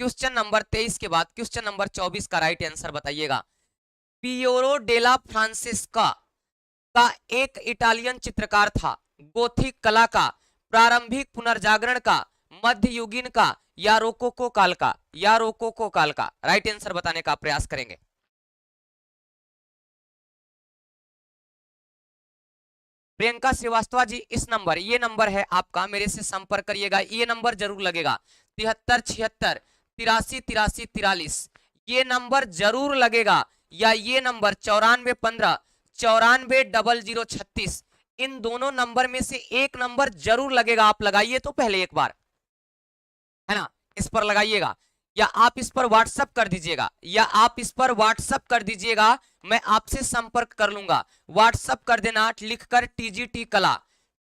[SPEAKER 1] क्वेश्चन नंबर 23 के बाद क्वेश्चन नंबर 24 का राइट आंसर बताइएगा। पियोरो डेला फ्रांसिस्का का एक इटालियन चित्रकार था। गोथिक कला का, प्रारंभिक पुनर्जागरण का, मध्ययुगीन का या रोकोको काल का? या रोकोको काल का? राइट आंसर बताने का प्रयास करेंगे। प्रियंका श्रीवास्तव जी, इस नंबर, ये नंबर है आपका, मेरे से संपर्क करिएगा। ये नंबर जरूर लगेगा, 73 76 83 43, ये नंबर जरूर लगेगा। या ये नंबर 9415 94 0036, इन दोनों नंबर में से एक नंबर जरूर लगेगा। आप लगाइए तो पहले एक बार, है ना, इस पर लगाइएगा, या आप इस पर व्हाट्सएप कर दीजिएगा, या आप इस पर व्हाट्सएप कर दीजिएगा, मैं आपसे संपर्क कर लूंगा। व्हाट्सएप कर देना लिखकर टीजीटी कला,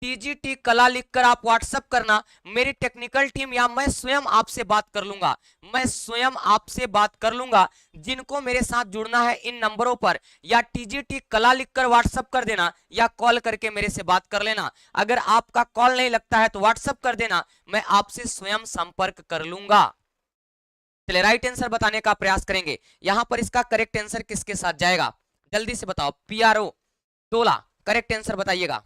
[SPEAKER 1] टीजीटी कला लिखकर आप व्हाट्सएप करना। मेरी टेक्निकल टीम या मैं स्वयं आपसे बात कर लूंगा, मैं स्वयं आपसे बात कर लूंगा। जिनको मेरे साथ जुड़ना है इन नंबरों पर या टीजीटी कला लिखकर व्हाट्सएप कर देना, या कॉल करके मेरे से बात कर लेना। अगर आपका कॉल नहीं लगता है तो व्हाट्सएप कर देना, मैं आपसे स्वयं संपर्क कर लूंगा। चलिए राइट आंसर बताने का प्रयास करेंगे। यहां पर इसका करेक्ट आंसर किसके साथ जाएगा? जल्दी से बताओ। पीआरओ डोला, करेक्ट आंसर बताइएगा।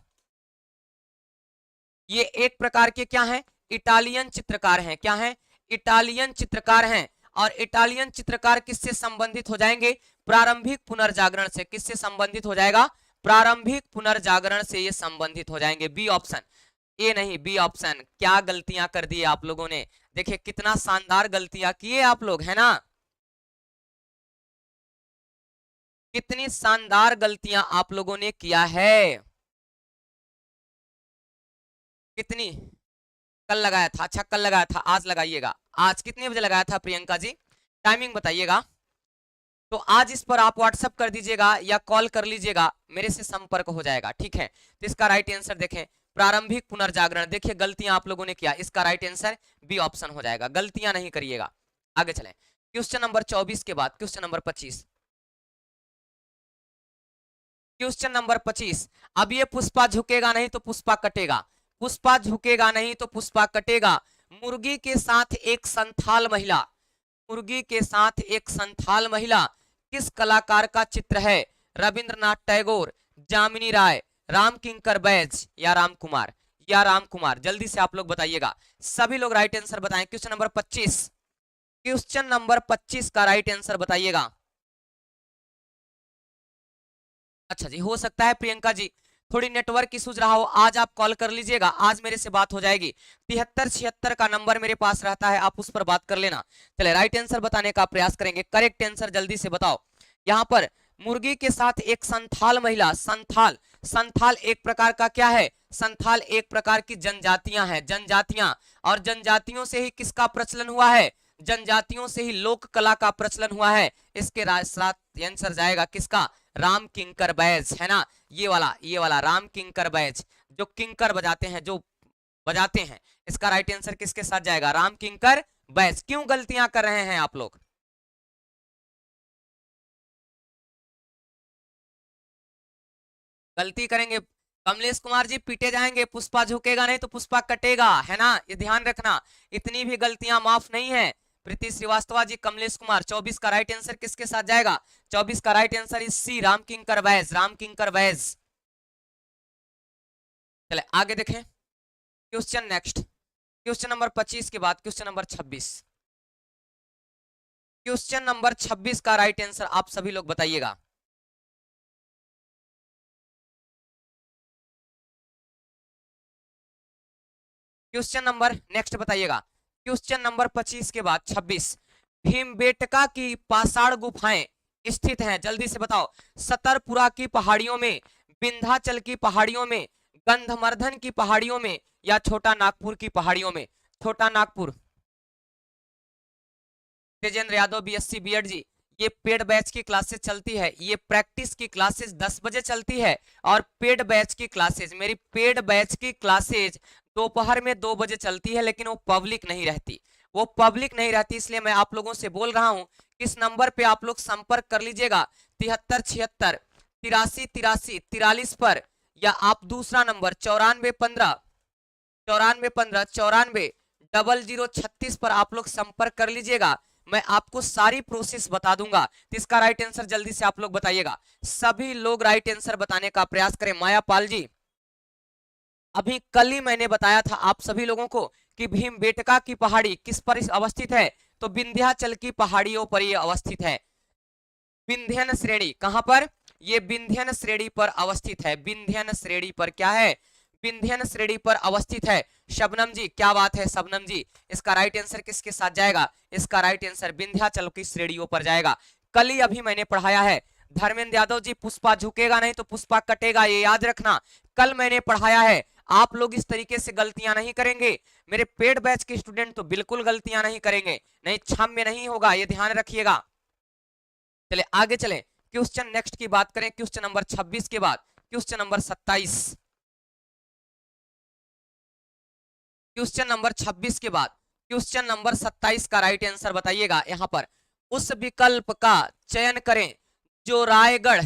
[SPEAKER 1] ये एक प्रकार के क्या हैं? इटालियन चित्रकार हैं। क्या हैं? इटालियन चित्रकार हैं। और इटालियन चित्रकार किससे संबंधित हो जाएंगे? प्रारंभिक पुनर्जागरण से। किससे संबंधित हो जाएगा? प्रारंभिक पुनर्जागरण से ये संबंधित हो जाएंगे। बी ऑप्शन, ए नहीं, बी ऑप्शन। क्या गलतियां कर दी आप लोगों ने, देखिए कितना शानदार गलतियां किए आप लोग, है ना, कितनी शानदार गलतियां आप लोगों ने किया है। कितनी? कल लगाया था, अच्छा कल लगाया था, आज लगाइएगा। आज कितने बजे लगाया था प्रियंका जी? टाइमिंग बताइएगा। तो आज इस पर आप व्हाट्सएप कर दीजिएगा या कॉल कर लीजिएगा, मेरे से संपर्क हो जाएगा, ठीक है। तो इसका राइट आंसर देखें, प्रारंभिक पुनर्जागरण। देखिए गलतियां आप लोगों ने किया, इसका राइट आंसर बी ऑप्शन हो जाएगा। गलतियां नहीं करिएगा। आगे चलें, क्वेश्चन नंबर 24 के बाद क्वेश्चन नंबर 25। क्वेश्चन नंबर 25, अब ये पुष्पा झुकेगा नहीं तो पुष्पा कटेगा, पुष्पा झुकेगा नहीं तो पुष्पा कटेगा। मुर्गी के साथ एक संथाल महिला, मुर्गी के साथ एक संथाल महिला किस कलाकार का चित्र है? रविंद्रनाथ टैगोर, जामिनी राय, राम किंकर बैज या राम कुमार, या राम कुमार? जल्दी से आप लोग बताइएगा, सभी लोग राइट आंसर बताएं। क्वेश्चन नंबर 25, क्वेश्चन नंबर 25 का राइट आंसर बताइएगा। अच्छा जी, हो सकता है प्रियंका जी थोड़ी नेटवर्क इशूज रहा हो, आज आप कॉल कर लीजिएगा, आज मेरे से बात हो जाएगी। 7376 का नंबर मेरे पास रहता है, आप उस पर बात कर लेना। चले राइट आंसर बताने का प्रयास करेंगे, करेक्ट आंसर जल्दी से बताओ। यहाँ पर मुर्गी के साथ एक संथाल महिला, संथाल, संथाल एक प्रकार का क्या है? संथाल एक प्रकार की जनजातियां हैं, जनजातियां। और जनजातियों से ही किसका प्रचलन हुआ है? जनजातियों से ही लोक कला का प्रचलन हुआ है। इसके साथ आंसर जाएगा किसका? राम किंकर बैज, है ना? ये वाला राम किंकर बैज, जो किंकर बजाते हैं, जो बजाते हैं। इसका राइट आंसर किसके साथ जाएगा? राम किंकर बैज। क्यों गलतियां कर रहे हैं आप लोग? गलती करेंगे कमलेश कुमार जी पीटे जाएंगे, पुष्पा झुकेगा नहीं तो पुष्पा कटेगा, है ना? ये ध्यान रखना, इतनी भी गलतियां माफ नहीं है। प्रीति श्रीवास्तव जी, कमलेश कुमार, 24 का राइट आंसर किसके साथ जाएगा? 24 का right answer is C, Ram Kinkar Baij, Ram Kinkar Baij. चले आगे देखें, क्वेश्चन नेक्स्ट, क्वेश्चन नंबर 25 के बाद क्वेश्चन नंबर 26। क्वेश्चन नंबर 26 का राइट आंसर आप सभी लोग बताइएगा। क्वेश्चन नंबर नेक्स्ट बताइएगा, क्वेश्चन नंबर 25 के बाद 26। भीमबेटका की पाषाण गुफाएं स्थित हैं, जल्दी से बताओ। सतरपुरा की पहाड़ियों में, विंध्याचल की पहाड़ियों में, गंधमर्धन की पहाड़ियों में, या छोटा नागपुर की पहाड़ियों में? छोटा नागपुर। तेजेंद्र यादव बीएससी बीएड जी, ये पेड बैच की क्लासेस चलती है, ये प्रैक्टिस की क्लासेस 10 बजे चलती है, और पेड बैच की क्लासेस, मेरी पेड बैच की क्लासेस दोपहर में 2 बजे चलती है, लेकिन वो पब्लिक नहीं रहती, वो पब्लिक नहीं रहती। इसलिए मैं आप लोगों से बोल रहा हूं, किस नंबर पे आप लोग संपर्क कर लीजिएगा? 7376 83 83 43 पर, या आप दूसरा नंबर 9415 9415 940036 पर आप लोग संपर्क कर लीजिएगा। मैं आपको सारी प्रोसेस बता दूंगा। तो इसका राइट आंसर जल्दी से आप लोग बताइएगा, सभी लोग राइट आंसर बताने का प्रयास करें। माया पाल जी, अभी कल ही मैंने बताया था आप सभी लोगों को कि भीमबेटका की पहाड़ी किस पर अवस्थित है? तो विंध्याचल की पहाड़ियों पर यह अवस्थित है। विंध्यन श्रेणी कहां पर? ये विंध्यन श्रेणी पर अवस्थित है, विंध्यन श्रेणी पर क्या है? विंध्यन श्रेणी पर अवस्थित है। शबनम जी, क्या बात है शबनम जी, इसका राइट आंसर किसके साथ जाएगा? इसका राइट आंसर विंध्याचल की श्रेणियों पर जाएगा। कल ही अभी मैंने पढ़ाया है। धर्मेंद्र यादव जी, पुष्पा झुकेगा नहीं तो पुष्पा कटेगा, ये याद रखना, कल मैंने पढ़ाया है। आप लोग इस तरीके से गलतियां नहीं करेंगे, मेरे पेड बैच के स्टूडेंट तो बिल्कुल गलतियां नहीं करेंगे, नहीं क्षम्य नहीं होगा, ये ध्यान रखिएगा। चले आगे चले, क्वेश्चन नेक्स्ट की बात करें, क्वेश्चन नंबर 26 के बाद क्वेश्चन नंबर 27। क्वेश्चन नंबर 26 के बाद क्वेश्चन नंबर 27 का राइट आंसर बताइएगा। यहां पर उस विकल्प का चयन करें जो रायगढ़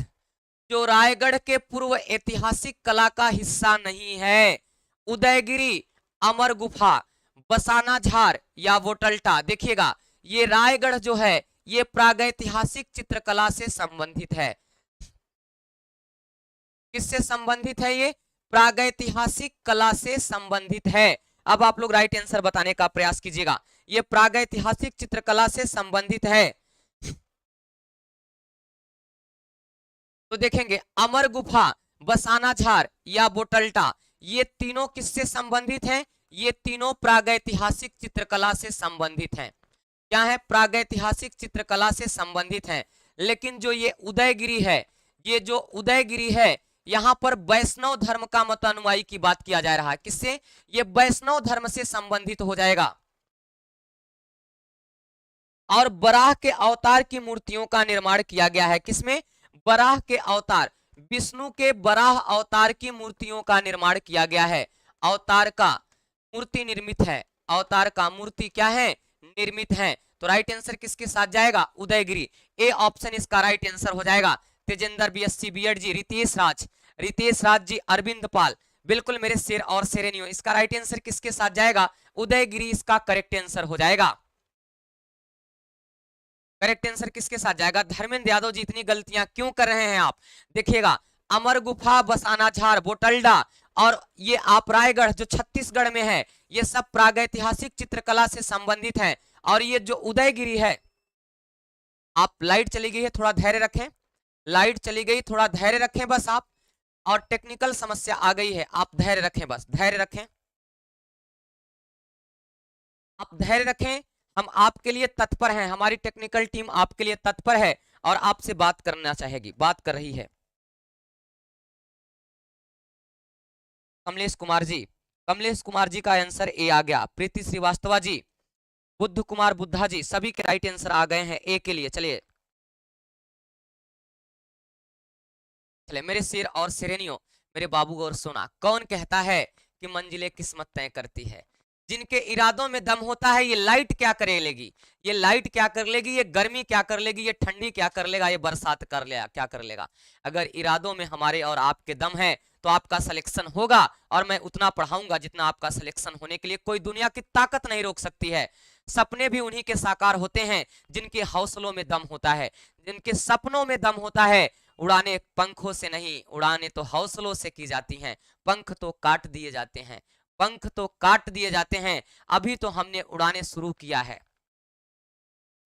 [SPEAKER 1] के पूर्व ऐतिहासिक कला का हिस्सा नहीं है। उदयगिरी, अमर गुफा, बसाना झार, या वोटल्टा। देखिएगा, ये रायगढ़ जो है ये प्रागैतिहासिक चित्रकला से संबंधित है। किससे संबंधित है? ये प्रागैतिहासिक कला से संबंधित है। अब आप लोग राइट आंसर बताने का प्रयास कीजिएगा, ये प्रागैतिहासिक चित्रकला से संबंधित है। तो देखेंगे, अमर गुफा, बसाना झार, या बोटल्टा, ये तीनों किससे संबंधित हैं? ये तीनों प्रागैतिहासिक चित्रकला से संबंधित हैं। क्या है? प्रागैतिहासिक चित्रकला से संबंधित है। लेकिन जो ये उदयगिरी है, ये जो उदयगिरी है, यहां पर वैष्णव धर्म का मतानुयायी की बात किया जा रहा है। किससे? ये वैष्णव धर्म से संबंधित हो जाएगा। और बराह के अवतार की मूर्तियों का निर्माण किया गया है। किसमें? बराह के अवतार, विष्णु के बराह अवतार की मूर्तियों का निर्माण किया गया है। अवतार का मूर्ति निर्मित है, अवतार का मूर्ति क्या है? निर्मित है। तो राइट आंसर किसके साथ जाएगा? उदयगिरी। ए ऑप्शन इसका राइट आंसर हो जाएगा। तेजेंद्र बीएससी बीएड जी, रितेश राज जी, अरविंद पाल, बिल्कुल मेरे शेर और शेरेनियो, इसका राइट आंसर किसके साथ जाएगा? उदयगिरी इसका करेक्ट आंसर हो जाएगा। करेक्ट आंसर किसके साथ जाएगा? धर्मेंद्र यादव जी, इतनी गलतियां क्यों कर रहे हैं आप? देखिएगा, अमर गुफा, बसाना झार, बोटल्डा और ये आप रायगढ़ जो छत्तीसगढ़ में है, ये सब प्रागैतिहासिक चित्रकला से संबंधित है। और ये जो उदयगिरी है, आप लाइट चली गई है, थोड़ा धैर्य रखें, लाइट चली गई, थोड़ा धैर्य रखें बस आप, और टेक्निकल समस्या आ गई है, आप धैर्य रखें, बस धैर्य रखें, आप धैर्य रखें। हम आपके लिए तत्पर हैं, हमारी टेक्निकल टीम आपके लिए तत्पर है और आपसे बात करना चाहेगी, बात कर रही है। कमलेश कुमार जी, कमलेश कुमार जी का आंसर ए आ गया। प्रीति श्रीवास्तव जी, बुद्ध कुमार बुद्धा जी, सभी के राइट आंसर आ गए हैं ए के लिए। चलिए चले मेरे शेर और शेरनियों, मेरे बाबू और सोना, कौन कहता है कि मंजिलें किस्मत तय करती है? जिनके इरादों में दम होता है। ये लाइट क्या कर लेगी, ये लाइट क्या कर लेगी, ये गर्मी क्या कर लेगी, ये ठंडी क्या कर लेगा, ये बरसात कर लेगा, क्या कर लेगा। अगर इरादों में हमारे और आपके दम है तो आपका सिलेक्शन होगा, और मैं उतना पढ़ाऊंगा जितना आपका सिलेक्शन होने के लिए कोई दुनिया की ताकत नहीं रोक सकती है। सपने भी उन्हीं के साकार होते हैं जिनके हौसलों में दम होता है, जिनके सपनों में दम होता है। उड़ाने पंखों से नहीं, उड़ाने तो हौसलों से की जाती हैं। पंख तो काट दिए जाते हैं, पंख तो काट दिए जाते हैं। अभी तो हमने उड़ाने शुरू किया है,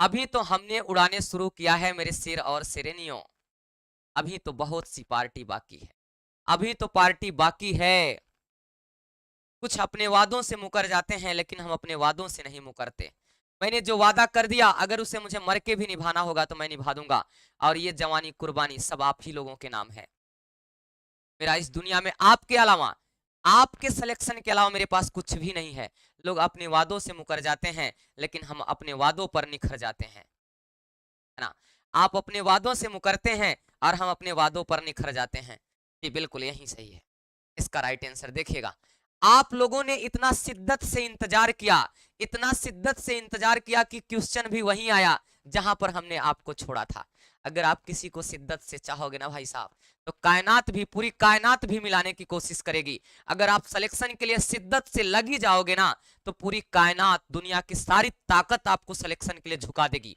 [SPEAKER 1] अभी तो हमने उड़ाने शुरू किया है मेरे शेर और शेरनियों। अभी तो बहुत सी पार्टी बाकी है, अभी तो पार्टी बाकी है। कुछ अपने वादों से मुकर जाते हैं, लेकिन हम अपने वादों से नहीं मुकरते। मैंने जो वादा कर दिया, अगर उसे मुझे मर के भी निभाना होगा तो मैं निभा दूंगा। और ये जवानी कुर्बानी सब आप ही लोगों के नाम है। मेरा इस दुनिया में आपके अलावा, आपके सिलेक्शन के अलावा मेरे पास कुछ भी नहीं है। लोग अपने वादों से मुकर जाते हैं, लेकिन हम अपने वादों पर निखर जाते हैं, है ना। आप अपने वादों से मुकरते हैं और हम अपने वादों पर निखर जाते हैं। ये बिल्कुल यही सही है। इसका राइट आंसर देखिएगा। आप लोगों ने इतना शिद्दत से इंतजार किया, इतना शिद्दत से इंतजार किया कि क्वेश्चन भी वहीं आया जहां पर हमने आपको छोड़ा था। अगर आप किसी को शिद्दत से चाहोगे ना भाई साहब, तो कायनात भी, पूरी कायनात भी मिलाने की कोशिश करेगी। अगर आप सिलेक्शन के लिए शिद्दत से लगी जाओगे ना, तो पूरी कायनात, दुनिया की सारी ताकत आपको सिलेक्शन के लिए झुका देगी,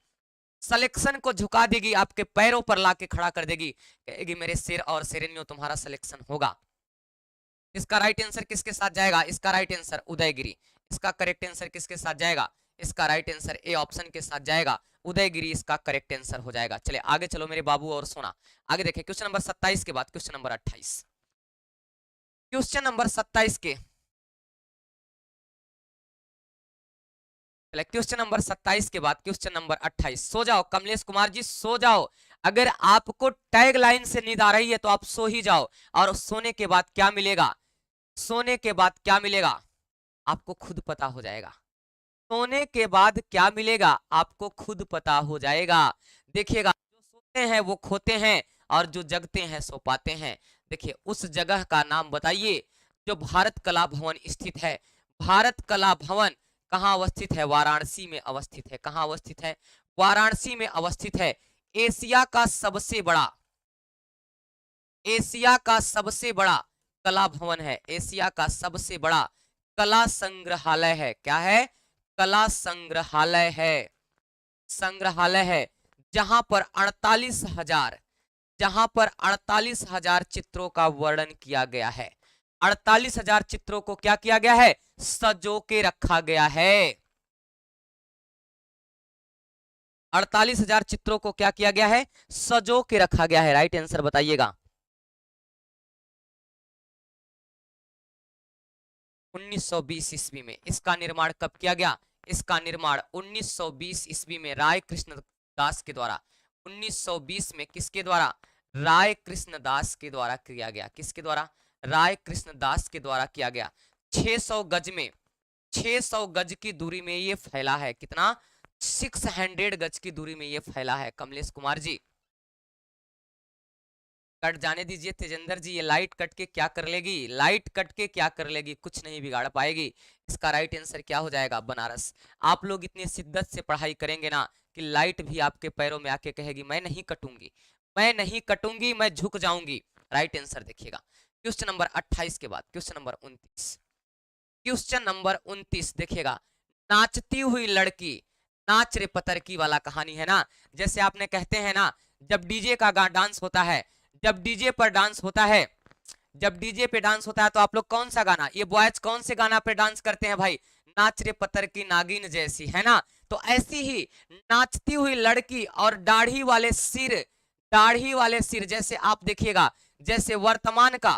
[SPEAKER 1] सिलेक्शन को झुका देगी, आपके पैरों पर लाके खड़ा कर देगी, कहेगी मेरे शेर और शेरनियों तुम्हारा सिलेक्शन होगा। इसका राइट आंसर किसके साथ जाएगा? इसका राइट आंसर उदयगिरी। इसका करेक्ट आंसर किसके साथ जाएगा? इसका राइट आंसर ए ऑप्शन के साथ जाएगा, उदयगिरी इसका करेक्ट आंसर हो जाएगा। चले आगे चलो मेरे बाबू और सोना, आगे देखें क्वेश्चन नंबर 27 के बाद क्वेश्चन नंबर 28। क्वेश्चन नंबर 27 के, क्वेश्चन नंबर 27 के बाद क्वेश्चन नंबर 28। सो जाओ कमलेश कुमार जी, सो जाओ। अगर आपको टैग लाइन से नींद आ रही है तो आप सो ही जाओ। और सोने के बाद क्या मिलेगा, सोने के बाद क्या मिलेगा आपको खुद पता हो जाएगा। सोने के बाद क्या मिलेगा आपको खुद पता हो जाएगा। देखिएगा, जो सोते हैं वो खोते हैं, और जो जगते हैं सो पाते हैं। देखिए उस जगह का नाम बताइए जो भारत कला भवन स्थित है। भारत कला भवन कहाँ अवस्थित है? वाराणसी में अवस्थित है। कहाँ अवस्थित है? वाराणसी में अवस्थित है। एशिया का सबसे बड़ा, एशिया का सबसे बड़ा कला भवन है, एशिया का सबसे बड़ा कला संग्रहालय है। क्या है? कला संग्रहालय है, संग्रहालय है, जहां पर 48,000, जहां पर 48,000 चित्रों का वर्णन किया गया है। 48,000 चित्रों को क्या किया गया है? सजो के रखा गया है। 48,000 चित्रों को क्या किया गया है? सजो के रखा गया है। राइट आंसर बताइएगा। 1920 ईस्वी में इसका निर्माण कब किया गया? इसका निर्माण 1920 ईस्वी में राय कृष्ण दास के द्वारा, 1920 में किसके द्वारा? राय कृष्ण दास के द्वारा किया गया। किसके द्वारा? राय कृष्ण दास के द्वारा किया गया। 600 गज में, 600 गज की दूरी में ये फैला है। कितना? 600 गज की दूरी में ये फैला है। कमलेश कुमार जी कट जाने दीजिए। तेजेंद्र जी, ये लाइट कट के क्या कर लेगी? लाइट कट के क्या कर लेगी? कुछ नहीं बिगाड़ पाएगी। इसका राइट आंसर क्या हो जाएगा? बनारस। आप लोग इतनी शिद्दत से पढ़ाई करेंगे ना कि लाइट भी आपके पैरों में आके कहेगी मैं नहीं कटूंगी, मैं नहीं कटूंगी, मैं झुक जाऊंगी। राइट आंसर देखिएगा क्वेश्चन नंबर 28 के बाद क्वेश्चन नंबर 29। क्वेश्चन नंबर 29 देखिएगा। नाचती हुई लड़की, नाच रे पतर की वाला कहानी है ना। जैसे आपने कहते हैं ना, जब डीजे का डांस होता है, जब डीजे पर डांस होता है, जब डीजे पे डांस होता है तो आप लोग कौन सा गाना, ये बॉयज कौन से गाना पे डांस करते हैं भाई, नाच रे पत्थर की नागिन जैसी, है ना। तो ऐसी ही नाचती हुई लड़की और दाढ़ी वाले सिर, दाढ़ी वाले सिर, जैसे आप देखिएगा, जैसे वर्तमान का,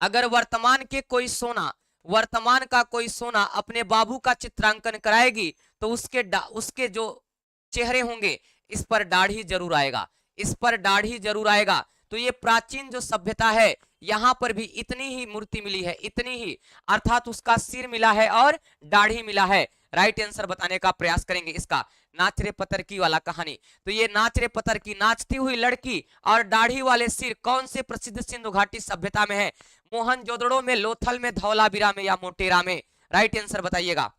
[SPEAKER 1] अगर वर्तमान के कोई सोना, वर्तमान का कोई सोना अपने बाबू का चित्रांकन कराएगी तो उसके जो चेहरे होंगे, इस पर दाढ़ी जरूर आएगा, इस पर दाढ़ी जरूर आएगा। तो ये प्राचीन जो सभ्यता है, यहां पर भी इतनी ही मूर्ति मिली है, इतनी ही, अर्थात उसका सिर मिला है और दाढ़ी मिला है। राइट आंसर बताने का प्रयास करेंगे इसका, नाच रे पतर की वाला कहानी। तो ये नाच रे पतर की, नाचती हुई लड़की और दाढ़ी वाले सिर कौन से प्रसिद्ध सिंधु घाटी सभ्यता में है, मोहनजोदड़ो में, लोथल में, धौलावीरा में या मोटेरा में। राइट आंसर बताइएगा,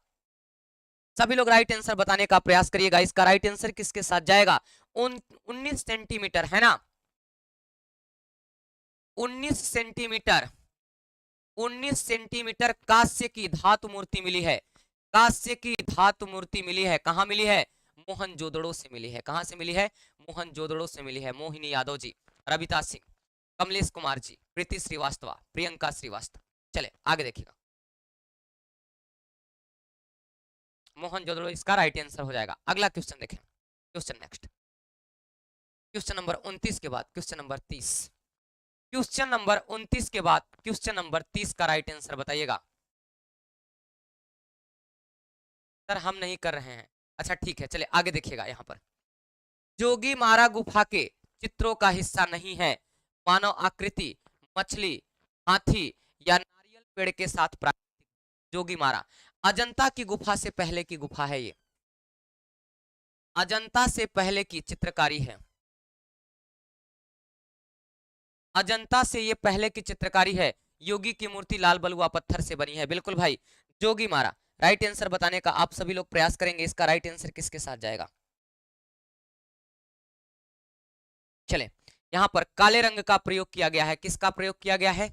[SPEAKER 1] सभी लोग राइट आंसर बताने का प्रयास करिएगा। इसका राइट आंसर किसके साथ जाएगा, 19 सेंटीमीटर, है ना, 19 सेंटीमीटर, 19 सेंटीमीटर कांस्य की धातु मूर्ति मिली है, कांस्य की धातु मूर्ति मिली है, कहां मिली है, मोहनजोदड़ो से मिली है। कहां से मिली है, मोहनजोदड़ो से मिली है। मोहिनी यादव जी, रविता सिंह, कमलेश कुमार जी, प्रीति श्रीवास्तव, प्रियंका श्रीवास्तव। चले आगे देखिएगा, मोहनजोदड़ो इसका राइट आंसर हो जाएगा। अगला क्वेश्चन देखें, क्वेश्चन नेक्स्ट, क्वेश्चन नंबर 29 के बाद क्वेश्चन नंबर 30, क्वेश्चन नंबर 29 के बाद क्वेश्चन नंबर 30 का राइट आंसर बताइएगा। सर हम नहीं कर रहे हैं, अच्छा ठीक है, चले आगे देखिएगा। यहाँ पर जोगी मारा गुफा के चित्रों का हिस्सा नहीं है, मानव आकृति, मछली, हाथी या नारियल पेड़ के साथ प्राकृतिक। जोगी मारा अजंता की गुफा से पहले की गुफा है, ये अजंता से पहले की चित्रकारी है, अजंता से ये पहले की चित्रकारी है। योगी की मूर्ति लाल बलुआ पत्थर से बनी है। बिल्कुल भाई, जोगी मारा राइट आंसर बताने का आप सभी लोग प्रयास करेंगे। इसका राइट आंसर किसके साथ जाएगा, चले यहां पर काले रंग का प्रयोग किया गया है, किसका प्रयोग किया गया है,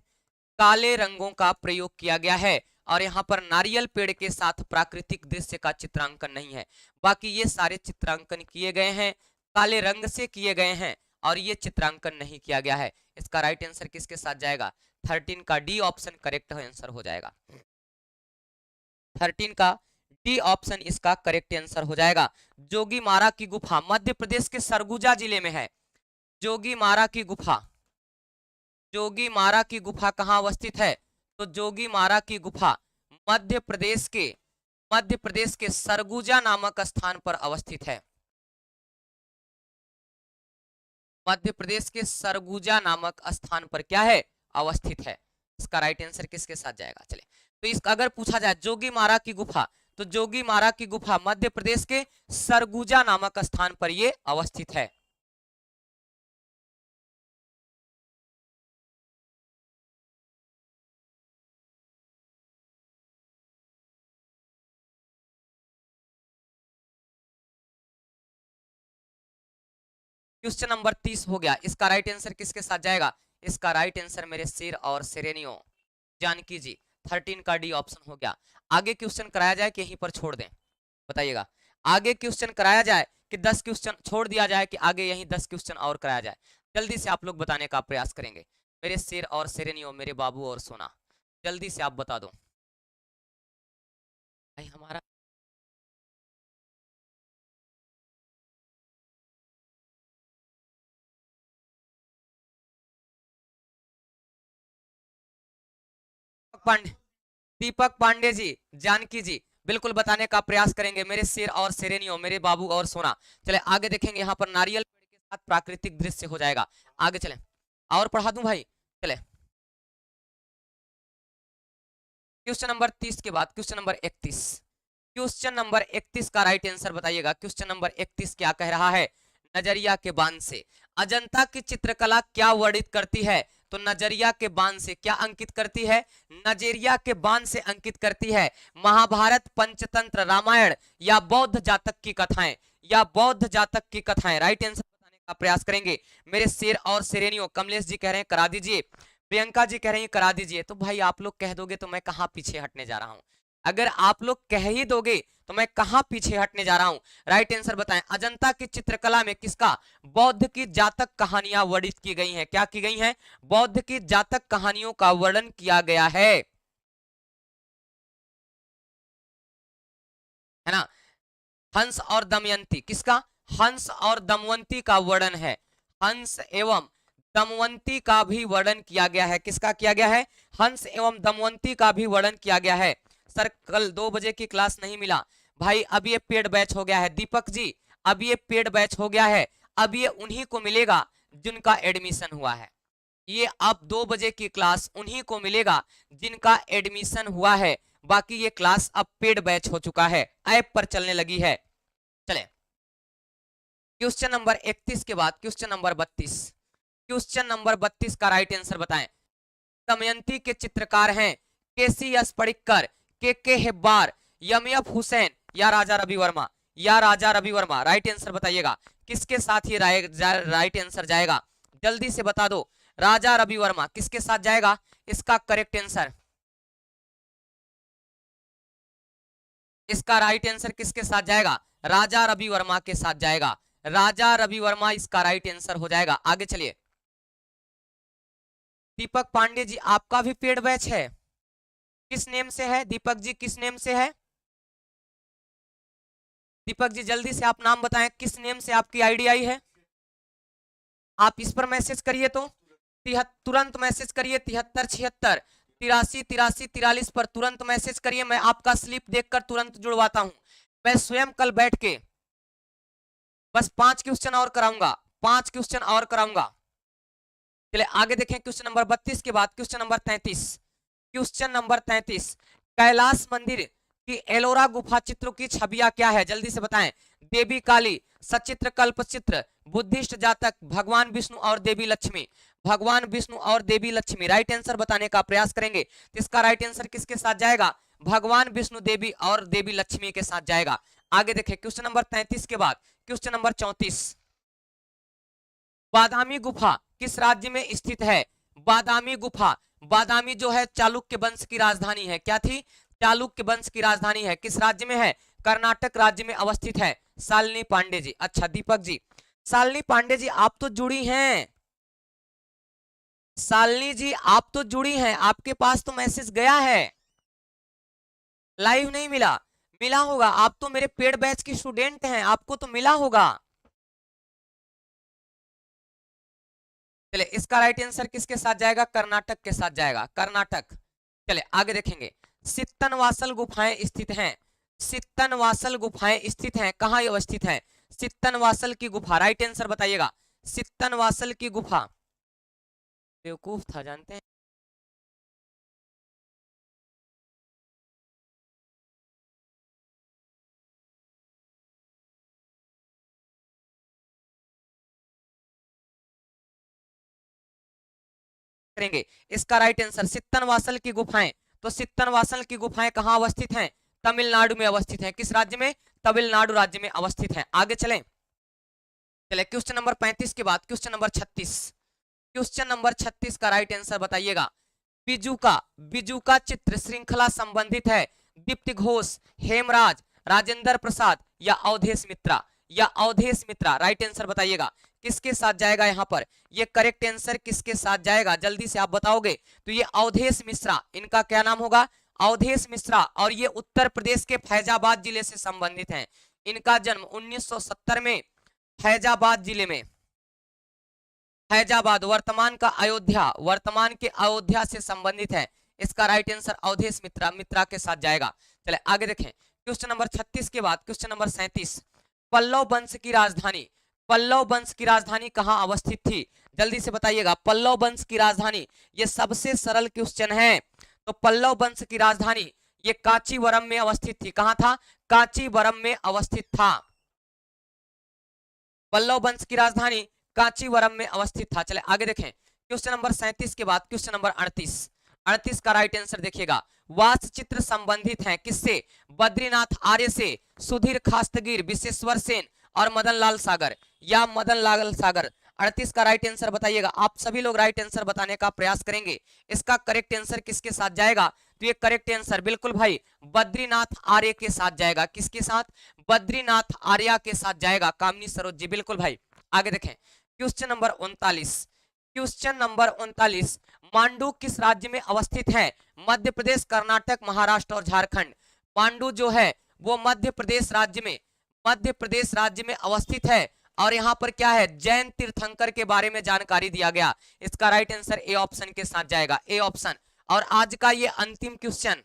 [SPEAKER 1] काले रंगों का प्रयोग किया गया है। और यहाँ पर नारियल पेड़ के साथ प्राकृतिक दृश्य का चित्रांकन नहीं है, बाकी ये सारे चित्रांकन किए गए हैं, काले रंग से किए गए हैं और ये चित्रांकन नहीं किया गया है। इसका राइट आंसर किसके साथ जाएगा, 13 का डी ऑप्शन करेक्ट आंसर हो जाएगा। 13 का डी ऑप्शन इसका करेक्ट आंसर हो जाएगा। जोगी मारा की गुफा मध्य प्रदेश के सरगुजा जिले में है। जोगी मारा की गुफा, जोगी मारा की गुफा कहां अवस्थित है, तो जोगी मारा की गुफा मध्य प्रदेश के सरगुजा नामक स्थान पर अवस्थित है। मध्य प्रदेश के सरगुजा नामक स्थान पर क्या है, अवस्थित है। इसका राइट आंसर किसके साथ जाएगा, चले तो इसका अगर पूछा जाए जोगी मारा की गुफा, तो जोगी मारा की गुफा मध्य प्रदेश के सरगुजा नामक स्थान पर यह अवस्थित है। क्वेश्चन नंबर 30 हो गया। इसका राइट आंसर किसके साथ जाएगा, इसका राइट आंसर मेरे शेर और शेरेनियों जानकी जी 13 का डी ऑप्शन हो गया। आगे क्वेश्चन कराया जाए कि यहीं पर छोड़ दें, बताइएगा। आगे क्वेश्चन कराया जाए कि 10 क्वेश्चन छोड़ दिया जाए कि आगे यहीं 10 क्वेश्चन और कराया जाए, जल्दी से आप लोग बताने का प्रयास करेंगे। मेरे शेर और शेरेनियों, मेरे बाबू और सोना, जल्दी से आप बता दो भाई। हमारा पांडे, दीपक पांडे जी, जानकी जी, बिल्कुल बताने का प्रयास करेंगे। मेरे शेर और शेरेनियों, मेरे बाबू और सोना, चले आगे देखेंगे। यहाँ पर नारियल पेड़ के साथ प्राकृतिक दृश्य हो जाएगा। आगे चले, और पढ़ा दूं भाई, चले क्वेश्चन नंबर 30 के बाद क्वेश्चन नंबर 31, क्वेश्चन नंबर 31 का राइट आंसर बताइएगा। क्वेश्चन नंबर 31 क्या कह रहा है, नजरिया के बांध से अजंता की चित्रकला क्या वर्णित करती है, तो नजरिया के बांध से क्या अंकित करती है, नजरिया के बांध से अंकित करती है महाभारत, पंचतंत्र, रामायण या बौद्ध जातक की कथाएं, या बौद्ध जातक की कथाएं। राइट आंसर बताने का प्रयास करेंगे। मेरे शेर और शेरेनियों, कमलेश जी कह रहे हैं करा दीजिए, प्रियंका जी कह रही है करा दीजिए। तो भाई आप लोग कह दोगे तो मैं कहां पीछे हटने जा रहा हूं, अगर आप लोग कह ही दोगे तो मैं कहां पीछे हटने जा रहा हूं। राइट आंसर बताएं। अजंता की चित्रकला में किसका, बौद्ध की जातक कहानियां वर्णित की गई हैं। क्या की गई हैं, बौद्ध की जातक कहानियों का वर्णन किया गया है ना। हंस और दमयंती किसका, हंस और दमवंती का वर्णन है। हंस एवं दमवंती का भी वर्णन किया गया है। किसका किया गया है, हंस एवं दमवंती का भी वर्णन किया गया है। सर कल 2 बजे की क्लास नहीं मिला भाई, अब ये पेड बैच हो गया है दीपक जी, अब ये पेड बैच हो गया है। अब ये उन्हीं को मिलेगा जिनका एडमिशन हुआ है। ये अब 2 बजे की क्लास उन्हीं को मिलेगा जिनका एडमिशन हुआ है। बाकी ये क्लास अब पेड बैच हो चुका है, ऐप पर चलने लगी है। चले क्वेश्चन नंबर 31 के बाद क्वेश्चन नंबर 32। क्वेश्चन नंबर 32 का राइट आंसर बताएं। दमयंती के चित्रकार हैं केसी एस पडिक्कर, के हेब्बार, यमयफ हुसैन या राजा रवि वर्मा, या राजा रवि वर्मा। राइट आंसर बताइएगा किसके साथ ये राइट आंसर जाएगा, जल्दी से बता दो। राजा रवि वर्मा किसके साथ जाएगा, इसका करेक्ट आंसर, इसका राइट आंसर किसके साथ जाएगा, राजा रवि वर्मा के साथ जाएगा। राजा रवि वर्मा इसका राइट आंसर हो जाएगा। आगे चलिए। दीपक पांडे जी आपका भी पेड बैच है, किस नेम से है दीपक जी, किस नेम से है दीपक जी, जल्दी से आप नाम बताएं, किस नेम से आपकी आईडी आई है। आप इस पर मैसेज करिए तो तुरंत मैसेज करिए 7376 83 83 43 पर तुरंत मैसेज करिए। मैं आपका स्लिप देखकर तुरंत जुड़वाता हूं। मैं स्वयं कल बैठ के बस 5 क्वेश्चन और कराऊंगा, 5 क्वेश्चन और कराऊंगा। चलिए आगे देखें। क्वेश्चन नंबर 32 के बाद question number 33। Question number 33, Kailash मंदिर की एलोरा गुफा चित्रों की छवियां क्या है, जल्दी से बताएं। देवी काली, सचित्र कल्पचित्र, बुद्धिस्ट जातक, भगवान विष्णु और देवी लक्ष्मी। भगवान विष्णु और देवी लक्ष्मी राइट आंसर बताने का प्रयास करेंगे। तो इसका राइट आंसर किसके साथ जाएगा, भगवान विष्णु देवी और देवी लक्ष्मी के साथ जाएगा। आगे देखें। क्वेश्चन नंबर 33 के बाद क्वेश्चन नंबर 34, बादामी गुफा किस राज्य में स्थित है। बादामी गुफा, बादामी जो है चालुक्य वंश की राजधानी है। क्या थी, चालुक्य वंश की राजधानी है। किस राज्य में है, कर्नाटक राज्य में अवस्थित है। शालिनी पांडे जी, अच्छा दीपक जी, शालिनी पांडे जी आप तो जुड़ी हैं, शालिनी जी आप तो जुड़ी हैं, आपके पास तो मैसेज गया है, लाइव नहीं मिला, मिला होगा, आप तो मेरे पेड बैच की स्टूडेंट हैं, आपको तो मिला होगा। चले इसका राइट आंसर किसके साथ जाएगा, कर्नाटक के साथ जाएगा, कर्नाटक। चले आगे देखेंगे। सित्तनवासल गुफाएं स्थित हैं, सित्तनवासल गुफाएं स्थित हैं, कहां अवस्थित है सित्तनवासल की गुफा, राइट आंसर बताइएगा। सित्तनवासल की गुफा, बेवकूफ था जानते हैं। करेंगे इसका राइट आंसर सित्तनवासल की गुफाएं। तो सित्तनवासल की गुफाएं कहां अवस्थित हैं, तमिलनाडु में अवस्थित हैं। किस राज्य में, तमिलनाडु राज्य में अवस्थित है। आगे चलें। चले क्वेश्चन नंबर 35 के बाद क्वेश्चन नंबर 36। क्वेश्चन नंबर 36 का राइट आंसर बताइएगा। बिजू का चित्र श्रृंखला संबंधित है दीप्ति घोष, हेमराज, राजेंद्र प्रसाद या अवधेश मित्रा, या अवधेश मित्रा। राइट आंसर बताइएगा किसके साथ जाएगा यहाँ पर, ये करेक्ट आंसर किसके साथ जाएगा, जल्दी से आप बताओगे। तो ये अवधेश मिश्रा, इनका क्या नाम होगा, अवधेश मिश्रा, और ये उत्तर प्रदेश के फैजाबाद जिले से संबंधित हैं। इनका जन्म 1970 में फैजाबाद जिले में, फैजाबाद वर्तमान का अयोध्या, वर्तमान के अयोध्या से संबंधित है। इसका राइट आंसर अवधेश मित्रा के साथ जाएगा। चले आगे देखें। क्वेश्चन नंबर 36 के बाद क्वेश्चन नंबर 37, पल्लव वंश की राजधानी, पल्लव वंश की राजधानी कहां अवस्थित थी, जल्दी से बताइएगा। पल्लव वंश की राजधानी, ये सबसे सरल क्वेश्चन है। तो पल्लव वंश की राजधानी ये कांचीवरम में अवस्थित थी। कहां था, कांचीवरम में अवस्थित था। पल्लव वंश की राजधानी कांचीवरम में अवस्थित था। चले आगे देखें। क्वेश्चन नंबर 37 के बाद क्वेश्चन नंबर 38। 38 का राइट आंसर देखिएगा। वास्तु चित्र संबंधित हैं किससे, बद्रीनाथ आर्य से, सुधीर खास्तगीर, विशेश्वर सेन और मदन लाल सागर, या मदन लाल सागर। 38 का राइट आंसर बताइएगा। आप सभी लोग राइट आंसर बताने का प्रयास करेंगे। इसका करेक्ट आंसर किसके साथ जाएगा, तो ये करेक्ट आंसर बिल्कुल भाई बद्रीनाथ आर्य के साथ जाएगा। किसके साथ? बद्रीनाथ आर्य के साथ जाएगा, कामिनी सरोज जी, बिल्कुल भाई। आगे देखें question number 39। Question number 39, Mandu किस राज्य में अवस्थित है? मध्य प्रदेश, कर्नाटक, महाराष्ट्र और झारखंड। मांडू जो है वो मध्य प्रदेश राज्य में अवस्थित है। और यहाँ पर क्या है? जैन तीर्थंकर के बारे में जानकारी दिया गया। इसका राइट आंसर ए ऑप्शन के साथ जाएगा, ए ऑप्शन। और आज का ये अंतिम क्वेश्चन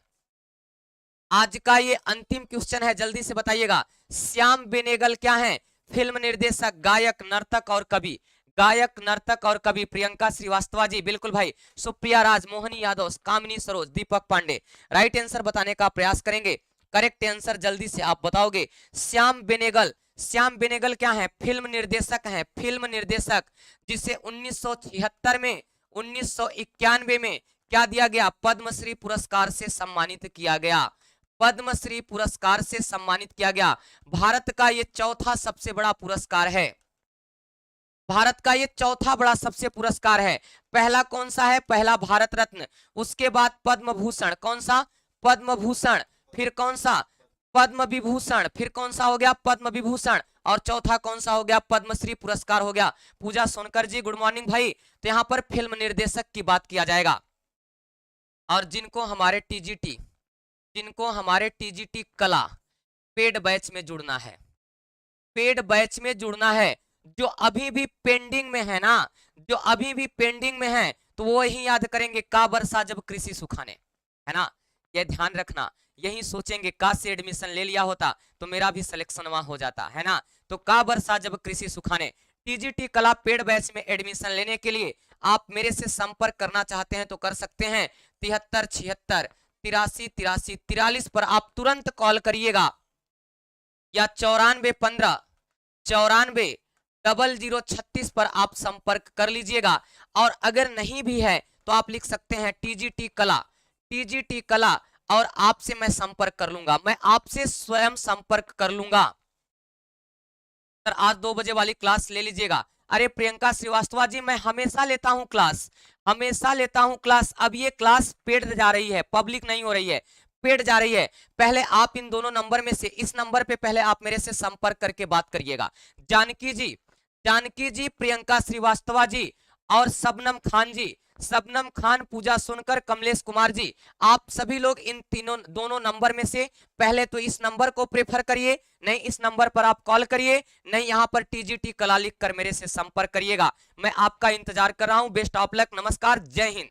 [SPEAKER 1] है, जल्दी से बताइएगा। श्याम बेनेगल क्या है? फिल्म निर्देशक, गायक, नर्तक और कवि। गायक, नर्तक और कवि। प्रियंका श्रीवास्तव जी, बिल्कुल भाई। सुप्रिया राज, मोहनी यादव, कामिनी सरोज, दीपक पांडे। राइट आंसर बताने का प्रयास करेंगे। करेक्ट आंसर जल्दी से आप बताओगे। श्याम बेनेगल क्या है? फिल्म निर्देशक है, फिल्म निर्देशक, जिसे 1976 में, 1991 में क्या दिया गया? पद्मश्री पुरस्कार से सम्मानित किया गया। पद्मश्री पुरस्कार से सम्मानित किया गया। भारत का ये चौथा सबसे बड़ा पुरस्कार है। भारत का ये चौथा बड़ा सबसे पुरस्कार है। पहला कौन सा है? पहला भारत रत्न, उसके बाद पद्म भूषण। कौन सा? पद्म भूषण। फिर कौन सा? पद्म विभूषण। फिर कौन सा हो गया? पद्म विभूषण। और चौथा कौन सा हो गया? पद्मश्री पुरस्कार हो गया। पूजा सोनकर जी, गुड मॉर्निंग भाई। तो यहाँ पर फिल्म निर्देशक की बात किया जाएगा। और जिनको हमारे टीजीटी कला पेड बैच में जुड़ना है, पेड बैच में जुड़ना है, जो अभी भी पेंडिंग में है ना, जो अभी भी पेंडिंग में है, तो वो ही याद करेंगे, का बरसा जब कृषि सुखाने, है ना। ये ध्यान रखना, यही सोचेंगे का से एडमिशन ले लिया होता तो मेरा भी सिलेक्शन वहां हो जाता, है ना। तो का बरसा जब कृषि सुखाने। टीजीटी कला पेड बैच में एडमिशन लेने के लिए आप मेरे से संपर्क करना चाहते हैं तो कर सकते हैं। 73 76 83 83 43 पर आप तुरंत कॉल करिएगा, या 94 15 94 0036 पर आप संपर्क कर लीजिएगा। और अगर नहीं भी है तो आप लिख सकते हैं टीजीटी कला, और आपसे मैं संपर्क कर लूंगा, मैं आपसे स्वयं संपर्क कर लूंगा। सर आज 2 बजे वाली क्लास ले लीजिएगा। अरे प्रियंका श्रीवास्तव जी, मैं हमेशा लेता हूं क्लास, हमेशा लेता हूं क्लास। अब ये क्लास पेड जा रही है, पब्लिक नहीं हो रही है, पेड जा रही है। पहले आप इन दोनों नंबर में से इस नंबर पे पहले आप मेरे से संपर्क करके बात करिएगा। जानकी जी, प्रियंका श्रीवास्तव जी और शबनम खान, पूजा सुनकर, कमलेश कुमार जी, आप सभी लोग इन दोनों नंबर में से पहले तो इस नंबर को प्रेफर करिए, नहीं इस नंबर पर आप कॉल करिए, नहीं यहाँ पर टीजीटी कला लिख कर मेरे से संपर्क करिएगा। मैं आपका इंतजार कर रहा हूं। बेस्ट ऑफ लक, नमस्कार, जय हिंद।